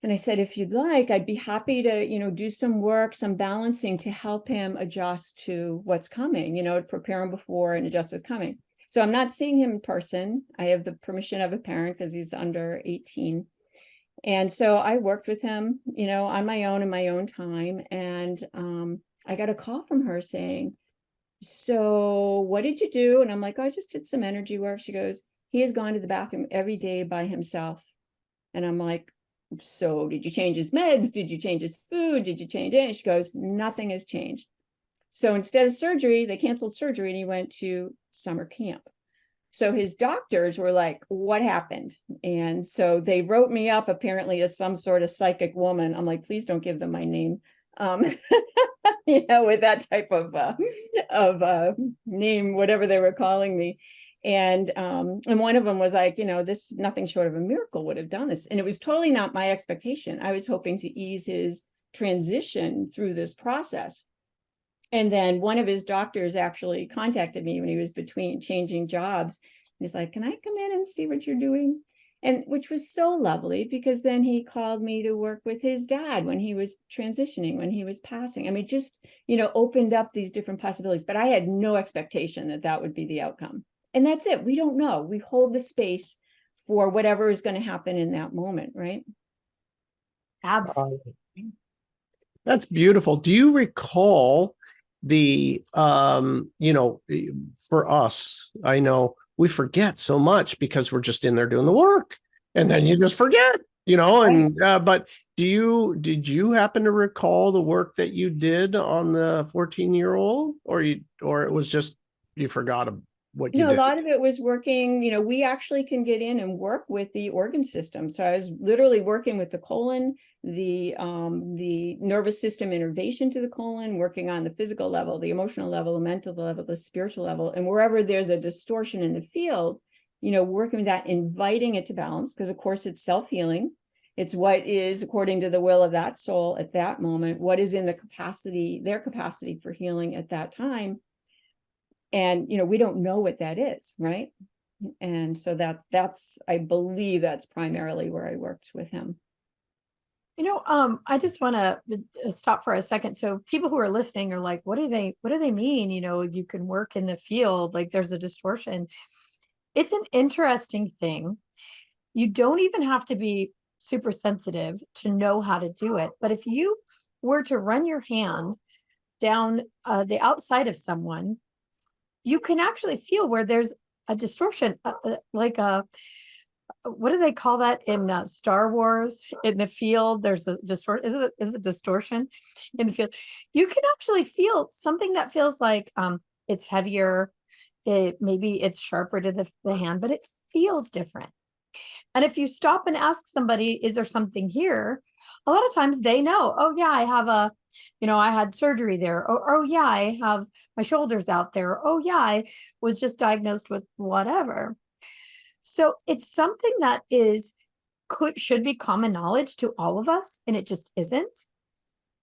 And I said, if you'd like, I'd be happy to, do some work, some balancing to help him adjust to what's coming, to prepare him before and adjust what's coming. So I'm not seeing him in person. I have the permission of a parent because he's under 18. And so I worked with him, on my own in my own time. And I got a call from her saying, so what did you do? And I'm like, oh, I just did some energy work. She goes, he has gone to the bathroom every day by himself. And I'm like, so did you change his meds? Did you change his food? Did you change it? And she goes, nothing has changed. So instead of surgery, they canceled surgery and he went to summer camp. So his doctors were like, what happened? And so they wrote me up apparently as some sort of psychic woman. I'm like, please don't give them my name. With that type of name, whatever they were calling me. And one of them was like, this nothing short of a miracle would have done this. And it was totally not my expectation. I was hoping to ease his transition through this process. And then one of his doctors actually contacted me when he was between changing jobs. He's like, can I come in and see what you're doing? And which was so lovely, because then he called me to work with his dad when he was transitioning, when he was passing. I mean, just, opened up these different possibilities, but I had no expectation that that would be the outcome. And that's it. We don't know. We hold the space for whatever is going to happen in that moment, right? Absolutely. That's beautiful. Do you recall the, for us, I know we forget so much because we're just in there doing the work, and then you just forget, but did you happen to recall the work that you did on the 14-year-old, or it was just, you forgot what you did? A lot of it was working, we actually can get in and work with the organ system. So I was literally working with the colon, the nervous system innervation to the colon, working on the physical level, the emotional level, the mental level, the spiritual level. And wherever there's a distortion in the field, working with that, inviting it to balance, because of course it's self-healing. It's what is according to the will of that soul at that moment, what is in their capacity for healing at that time. And, we don't know what that is, right? And so that's, I believe that's primarily where I worked with him. I just want to stop for a second. So people who are listening are like, what do they mean? You can work in the field, like there's a distortion. It's an interesting thing. You don't even have to be super sensitive to know how to do it. But if you were to run your hand down the outside of someone, you can actually feel where there's a distortion, like a, what do they call that in Star Wars? In the field, there's a distortion. Is it distortion in the field? You can actually feel something that feels like it's heavier. Maybe it's sharper to the hand, but it feels different. And if you stop and ask somebody, is there something here? A lot of times they know, oh yeah, I have I had surgery there. Or, oh yeah, I have my shoulders out there. Oh yeah, I was just diagnosed with whatever. So it's something that should be common knowledge to all of us. And it just isn't,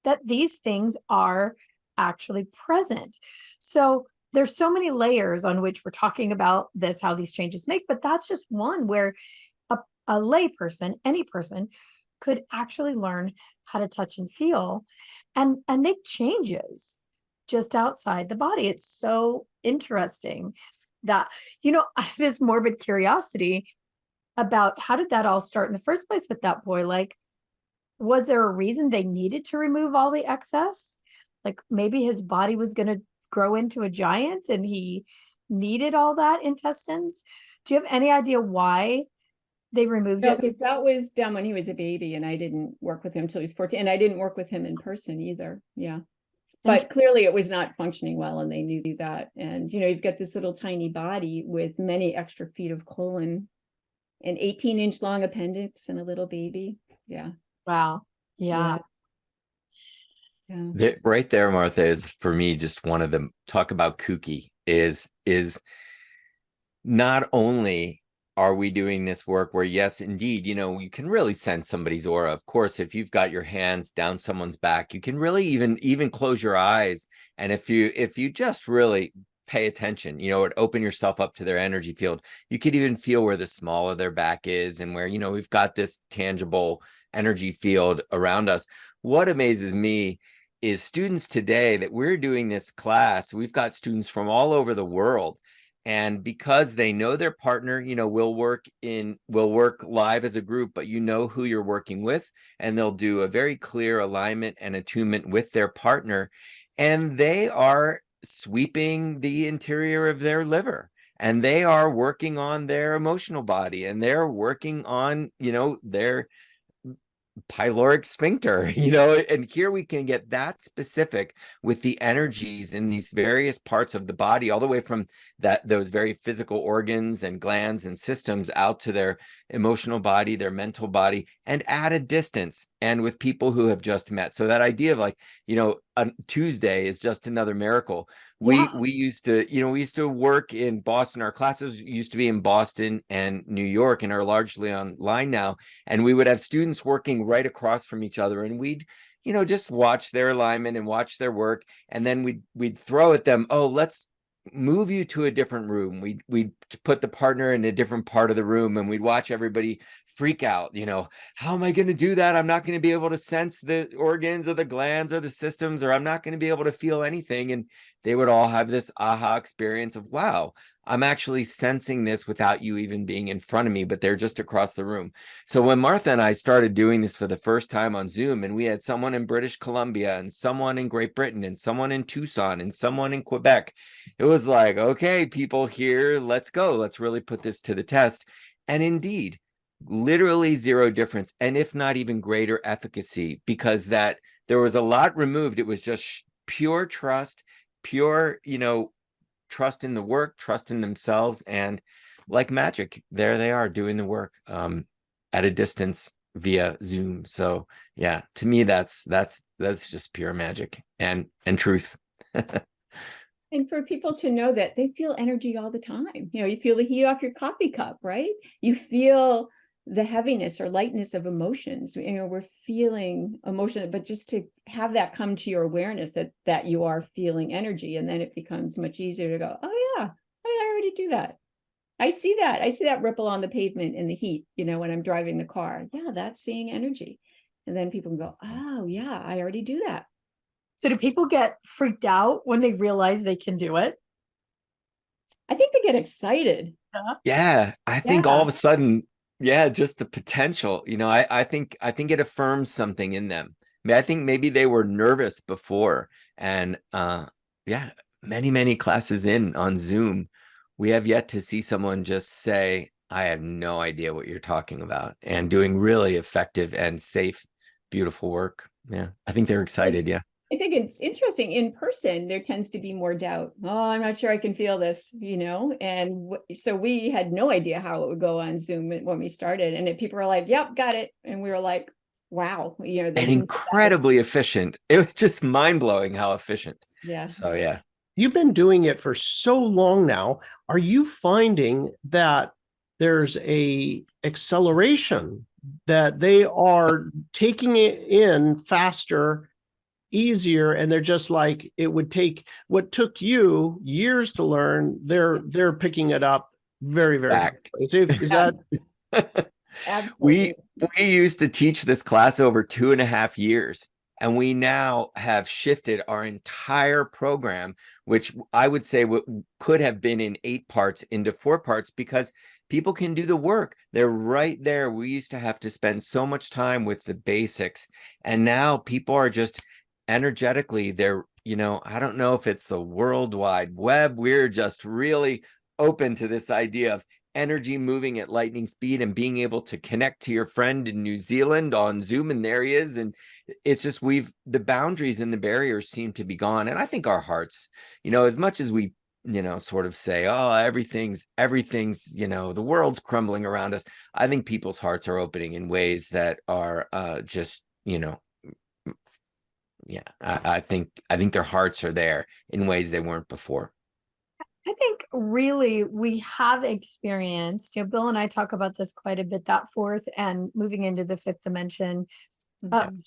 that these things are actually present. So there's so many layers on which we're talking about this, how these changes make, but that's just one where a lay person, any person could actually learn how to touch and feel and make changes just outside the body. It's so interesting that, I have this morbid curiosity about how did that all start in the first place with that boy? Like, was there a reason they needed to remove all the excess? Like maybe his body was going to grow into a giant and he needed all that intestines. Do you have any idea why they removed No, it? because that was done when he was a baby, and I didn't work with him until he was 14, and I didn't work with him in person either. Yeah. But clearly it was not functioning well, and they knew that. And, you've got this little tiny body with many extra feet of colon, an 18-inch long appendix, and a little baby. Yeah. Wow. Yeah. Yeah. Right there, Martha, is for me just one of them. Talk about kooky is not only are we doing this work where, yes, indeed, you can really sense somebody's aura. Of course, if you've got your hands down someone's back, you can really even close your eyes. And if you just really pay attention, or open yourself up to their energy field, you could even feel where the small of their back is and where, we've got this tangible energy field around us. What amazes me is students today that we're doing this class, we've got students from all over the world. And because they know their partner, will work live as a group, but who you're working with, and they'll do a very clear alignment and attunement with their partner. And they are sweeping the interior of their liver, and they are working on their emotional body, and they're working on, their pyloric sphincter, and here we can get that specific with the energies in these various parts of the body, all the way from those very physical organs and glands and systems out to their emotional body, their mental body, and at a distance, and with people who have just met. So that idea of a Tuesday is just another miracle. We used to work in Boston. Our classes used to be in Boston and New York and are largely online now. And we would have students working right across from each other, and we'd, just watch their alignment and watch their work. And then we'd throw at them, oh, let's move you to a different room. We'd put the partner in a different part of the room, and we'd watch everybody freak out. How am I going to do that? I'm not going to be able to sense the organs or the glands or the systems, or I'm not going to be able to feel anything. And they would all have this aha experience of, wow, I'm actually sensing this without you even being in front of me, but they're just across the room. So when Martha and I started doing this for the first time on Zoom, and we had someone in British Columbia and someone in Great Britain and someone in Tucson and someone in Quebec, it was like, okay, people here, let's go. Let's really put this to the test. And indeed, literally zero difference, and if not even greater efficacy, because that there was a lot removed. It was just pure trust, pure, trust in the work, trust in themselves, and like magic, there they are doing the work at a distance via Zoom. So yeah, to me, that's just pure magic and truth. And for people to know that they feel energy all the time. You feel the heat off your coffee cup, right? You feel the heaviness or lightness of emotions. We're feeling emotion, but just to have that come to your awareness that you are feeling energy, and then it becomes much easier to go, oh yeah, I already do that. I see that ripple on the pavement in the heat, when I'm driving the car. Yeah, that's seeing energy. And then people can go, oh yeah, I already do that. So do people get freaked out when they realize they can do it? I think they get excited. Yeah, I think all of a sudden, yeah, just the potential, I think it affirms something in them. I think maybe they were nervous before, and many classes in on Zoom, we have yet to see someone just say, I have no idea what you're talking about, and doing really effective and safe, beautiful work. Yeah, I think they're excited. Yeah. I think it's interesting. In person, there tends to be more doubt. Oh, I'm not sure I can feel this, and so we had no idea how it would go on Zoom when we started. And people were like, yep, got it. And we were like, wow, and incredibly efficient. It was just mind blowing how efficient. Yeah. So, yeah. You've been doing it for so long now. Are you finding that there's a acceleration, that they are taking it in faster, easier, and they're just like, it would take what took you years to learn, they're picking it up very, very quickly. Is that Absolutely. We used to teach this class over 2.5 years, and we now have shifted our entire program, which I would say could have been in 8 parts, into 4 parts, because people can do the work. They're right there. We used to have to spend so much time with the basics, and now people are just energetically, they're, I don't know if it's the World Wide Web. We're just really open to this idea of energy moving at lightning speed and being able to connect to your friend in New Zealand on Zoom, and there he is. And it's just, the boundaries and the barriers seem to be gone. And I think our hearts, as much as we, sort of say, oh, everything's, the world's crumbling around us, I think people's hearts are opening in ways that are just, yeah, I think their hearts are there in ways they weren't before. I think really we have experienced, Bill and I talk about this quite a bit, that fourth and moving into the fifth dimension,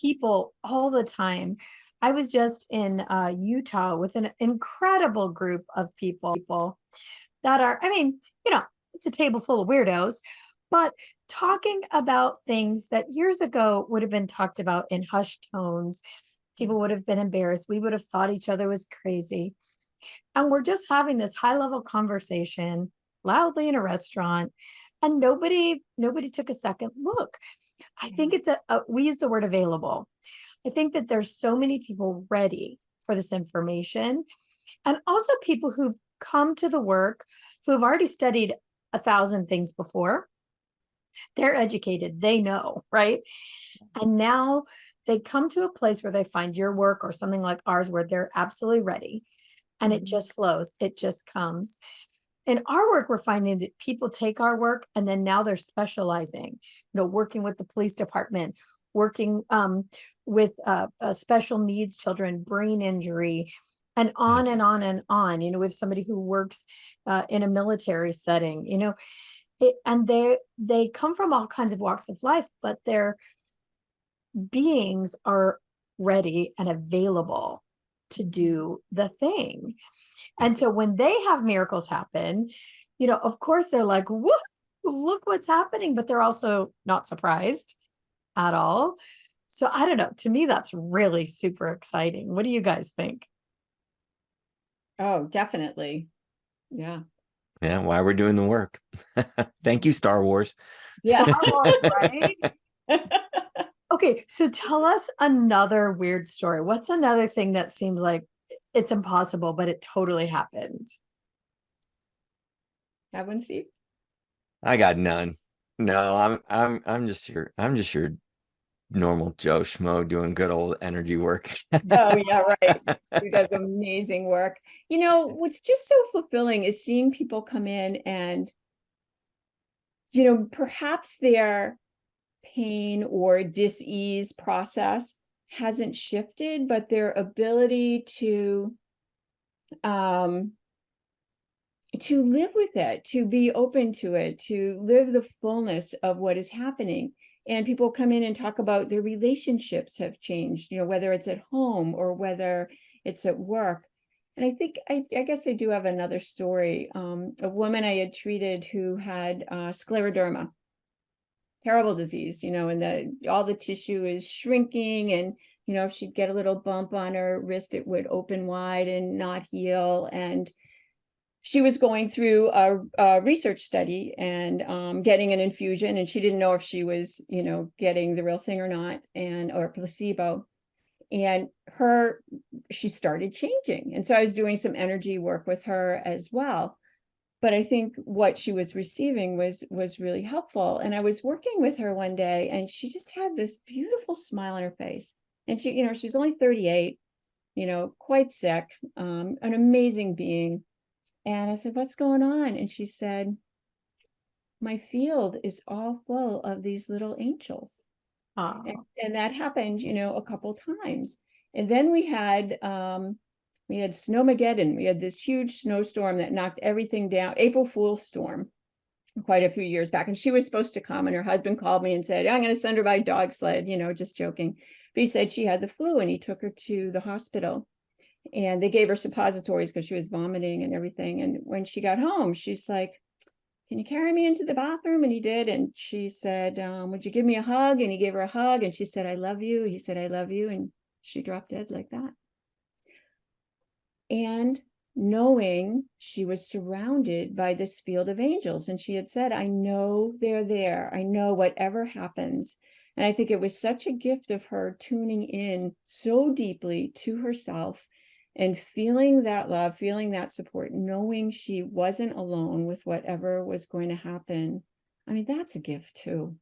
people all the time. I was just in Utah with an incredible group of people that are, it's a table full of weirdos, but talking about things that years ago would have been talked about in hushed tones. People would have been embarrassed. We would have thought each other was crazy. And we're just having this high level conversation loudly in a restaurant, and nobody took a second look. I think it's we use the word available. I think that there's so many people ready for this information, and also people who've come to the work, who've already studied 1,000 things before. They're educated, they know, right? And now they come to a place where they find your work or something like ours where they're absolutely ready. And it just flows. It just comes. In our work, we're finding that people take our work and then now they're specializing, working with the police department, working with special needs children, brain injury, and on and on and on. We have somebody who works in a military setting, and they come from all kinds of walks of life, but their beings are ready and available to do the thing. And so when they have miracles happen, of course they're like, whoa, look what's happening, but they're also not surprised at all. So I don't know, to me, that's really super exciting. What do you guys think? Oh, definitely. Yeah. Yeah, why we're doing the work. Thank you, Star Wars. Yeah. Star Wars, right? Okay, so tell us another weird story. What's another thing that seems like it's impossible, but it totally happened? Have one, Steve? I got none. No, I'm just your normal Joe Schmo doing good old energy work. Oh, yeah, right. Steve does amazing work. What's just so fulfilling is seeing people come in and, perhaps their pain or dis-ease process hasn't shifted, but their ability to live with it, to be open to it, to live the fullness of what is happening. And people come in and talk about their relationships have changed, whether it's at home or whether it's at work. And I think, I guess I do have another story. A woman I had treated who had scleroderma, terrible disease, and all the tissue is shrinking, and, if she'd get a little bump on her wrist, it would open wide and not heal. And she was going through a research study and getting an infusion, and she didn't know if she was, getting the real thing or not, or placebo. And she started changing. And so I was doing some energy work with her as well. But I think what she was receiving was really helpful. And I was working with her one day, and she just had this beautiful smile on her face. And she, she was only 38, quite sick, an amazing being. And I said, what's going on? And she said, my field is all full of these little angels. And that happened, a couple times. And then we had Snowmageddon. We had this huge snowstorm that knocked everything down, April Fool's storm, quite a few years back. And she was supposed to come, and her husband called me and said, I'm going to send her by dog sled, just joking. But he said she had the flu, and he took her to the hospital. And they gave her suppositories because she was vomiting and everything. And when she got home, she's like, can you carry me into the bathroom? And he did. And she said, would you give me a hug? And he gave her a hug. And she said, I love you. He said, I love you. And she dropped dead like that. And knowing she was surrounded by this field of angels. And she had said, I know they're there. I know whatever happens. And I think it was such a gift of her tuning in so deeply to herself and feeling that love, feeling that support, knowing she wasn't alone with whatever was going to happen. I mean, that's a gift too.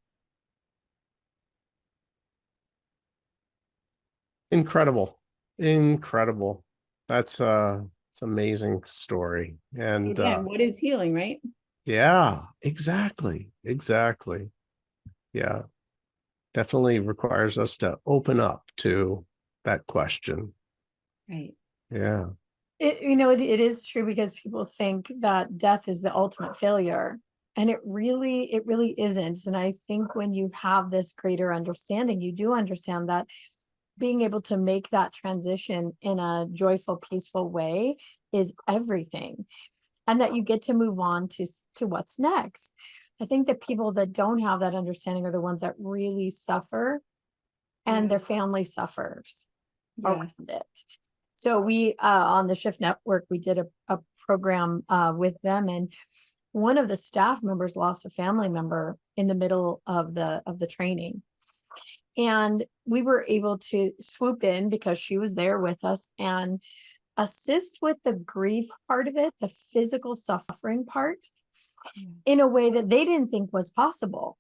Incredible. Incredible. That's it's an amazing story. And Again, what is healing, right? yeah, exactly. Exactly. Yeah. Definitely requires us to open up to that question. Right. Yeah. It is true, because people think that death is the ultimate failure, and it really isn't. And I think when you have this greater understanding, you do understand that being able to make that transition in a joyful, peaceful way is everything, and that you get to move on to what's next. I think that people that don't have that understanding are the ones that really suffer, and their family suffers around it. So we, on the Shift Network, we did a program with them, and one of the staff members lost a family member in the middle of the training. And we were able to swoop in, because she was there with us, and assist with the grief part of it, the physical suffering part, in a way that they didn't think was possible.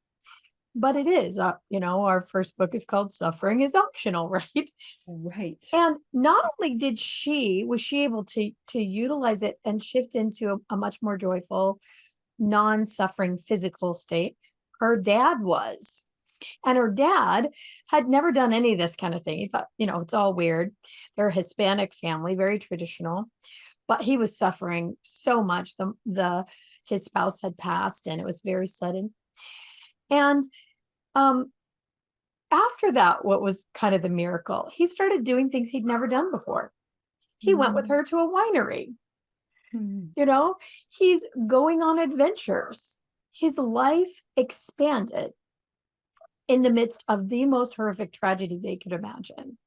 But it is. Our first book is called Suffering is Optional, right? Right. And not only was she able to utilize it and shift into a much more joyful, non-suffering physical state, her dad was. And her dad had never done any of this kind of thing. He thought, it's all weird. They're a Hispanic family, very traditional, but he was suffering so much. His spouse had passed, and it was very sudden. And after that, what was kind of the miracle? He started doing things he'd never done before. He went with her to a winery. He's going on adventures. His life expanded in the midst of the most horrific tragedy they could imagine.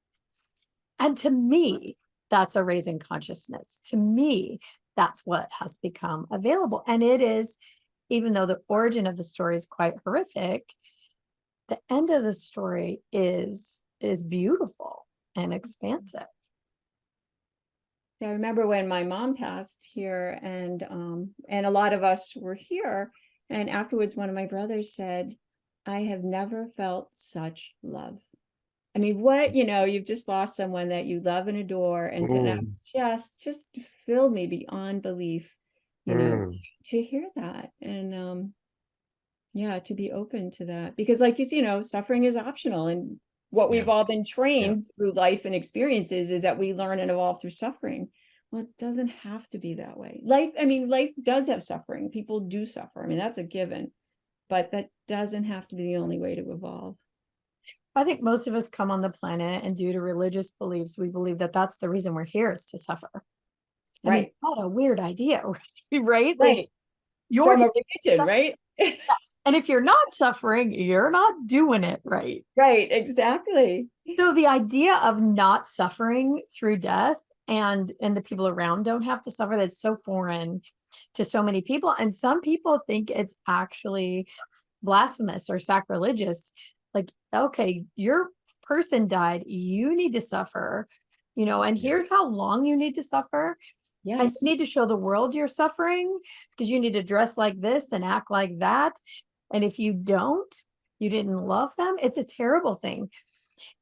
And to me, that's a raising consciousness. To me, that's what has become available. And it is, even though the origin of the story is quite horrific, the end of the story is beautiful and expansive. Yeah, I remember when my mom passed here, and a lot of us were here. And afterwards, one of my brothers said, I have never felt such love. I mean, you've just lost someone that you love and adore, and that just filled me beyond belief, to hear that. And to be open to that, because suffering is optional, and what we've all been trained through life and experiences is that we learn and evolve through suffering. Well, it doesn't have to be that way. Life does have suffering. People do suffer. I mean, that's a given, but that doesn't have to be the only way to evolve. I think most of us come on the planet, and due to religious beliefs, we believe that that's the reason we're here, is to suffer. I mean, what a weird idea, right? Right. You're from a religion, right? And if you're not suffering, you're not doing it right. Right, exactly. So the idea of not suffering through death, and the people around don't have to suffer, that's so foreign to so many people. And some people think it's actually blasphemous or sacrilegious. Like, okay, your person died, you need to suffer, and here's how long you need to suffer. Yes. And you need to show the world you're suffering, because you need to dress like this and act like that. And if you don't, you didn't love them. It's a terrible thing.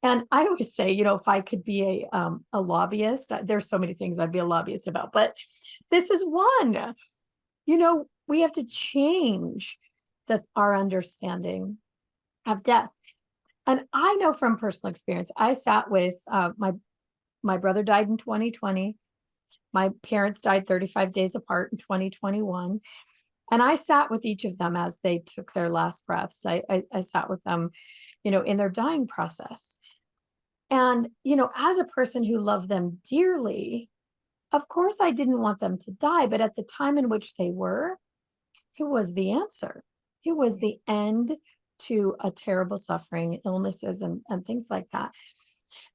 And I always say, if I could be a lobbyist, there's so many things I'd be a lobbyist about, but this is one. We have to change our understanding of death. And I know from personal experience, I sat with my brother died in 2020. My parents died 35 days apart in 2021. And I sat with each of them as they took their last breaths. I sat with them, in their dying process. And, as a person who loved them dearly, of course, I didn't want them to die. But at the time in which they were, it was the answer. It was the end to a terrible suffering, illnesses, and things like that.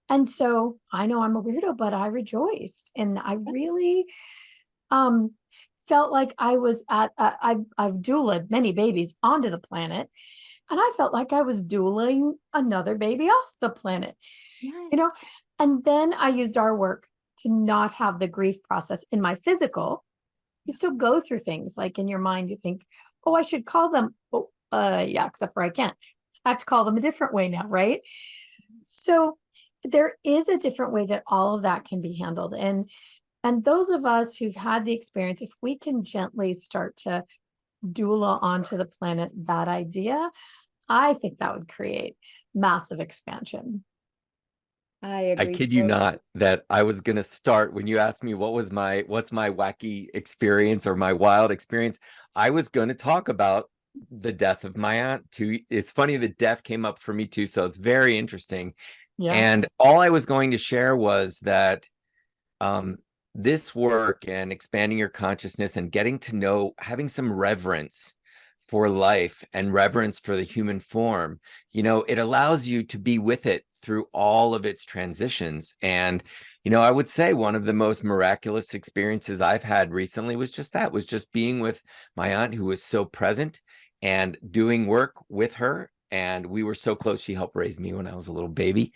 And so I know I'm a weirdo, but I rejoiced. And I really felt like I was I've doulaed many babies onto the planet. And I felt like I was dueling another baby off the planet, you know? Yes. And then I used our work to not have the grief process in my physical. You still go through things like in your mind, you think, oh, I should call them. Oh, yeah, except for I can't. I have to call them a different way now, right? So there is a different way that all of that can be handled. And those of us who've had the experience, if we can gently start to doula onto the planet that idea, I think that would create massive expansion. I I agree. kid you totally. not that I was going to start when you asked me what's my wacky experience or my wild experience. I was going to talk about the death of my aunt too. It's funny that death came up for me too. So it's very interesting. Yeah. And all I was going to share was that this work and expanding your consciousness and getting to know, having some reverence for life and reverence for the human form, it allows you to be with it through all of its transitions. And, I would say one of the most miraculous experiences I've had recently was just being with my aunt, who was so present, and doing work with her. And we were so close. She helped raise me when I was a little baby.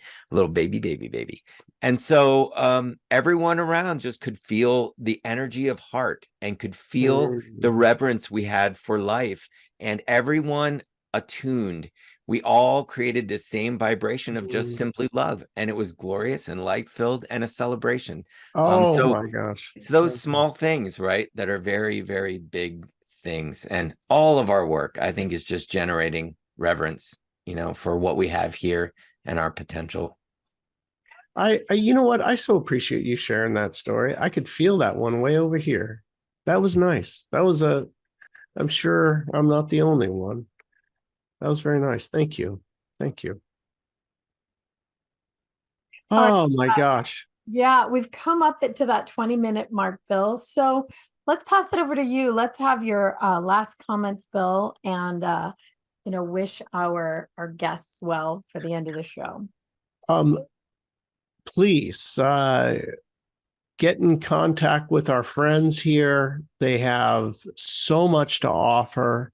And so everyone around just could feel the energy of heart and could feel the reverence we had for life, and everyone attuned. We all created this same vibration of just simply love, and it was glorious and light-filled and a celebration. Oh So my gosh. it's those small things, right, that are very, very big things. And all of our work, I think, is just generating reverence, for what we have here and our potential. You know what? I so appreciate you sharing that story. I could feel that one way over here. That was nice. I'm sure I'm not the only one. That was very nice. Thank you. Thank you. Oh my gosh. Yeah, we've come up to that 20-minute mark, Bill. So let's pass it over to you. Let's have your last comments, Bill, and wish our guests well for the end of the show. Please get in contact with our friends here. They have so much to offer.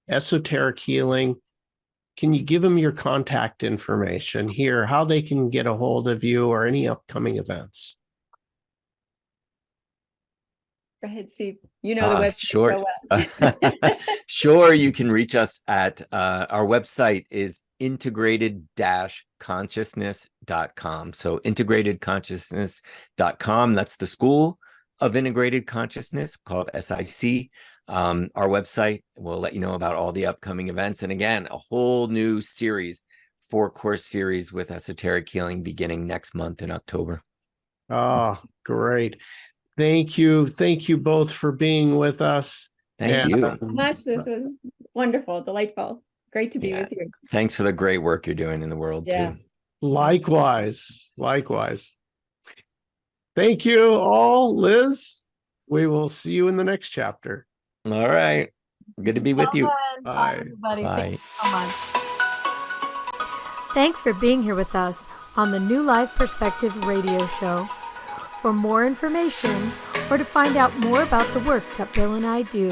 Esoteric Healing. Can you give them your contact information here, how they can get a hold of you or any upcoming events? Go ahead, Steve. The website sure. so well. Sure. You can reach us at our website is integrated-consciousness.com. So integratedconsciousness.com. That's the School of Integrated Consciousness, called SIC. Our website will let you know about all the upcoming events. And again, a whole new series, 4-course series with Esoteric Healing beginning next month in October. Oh, great. Thank you. Thank you both for being with us. Thank you so much. This was wonderful, delightful. Great to be with you. Thanks for the great work you're doing in the world too. Likewise. Thank you all, Liz. We will see you in the next chapter. All right. Good to be with you. Bye, everybody. Bye. Thank you so much. Thanks for being here with us on the New Life Perspective radio show. For more information or to find out more about the work that Bill and I do,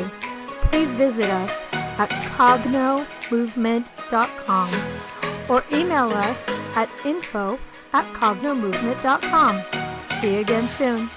please visit us at cognomovement.com or email us at info@cognomovement.com. See you again soon.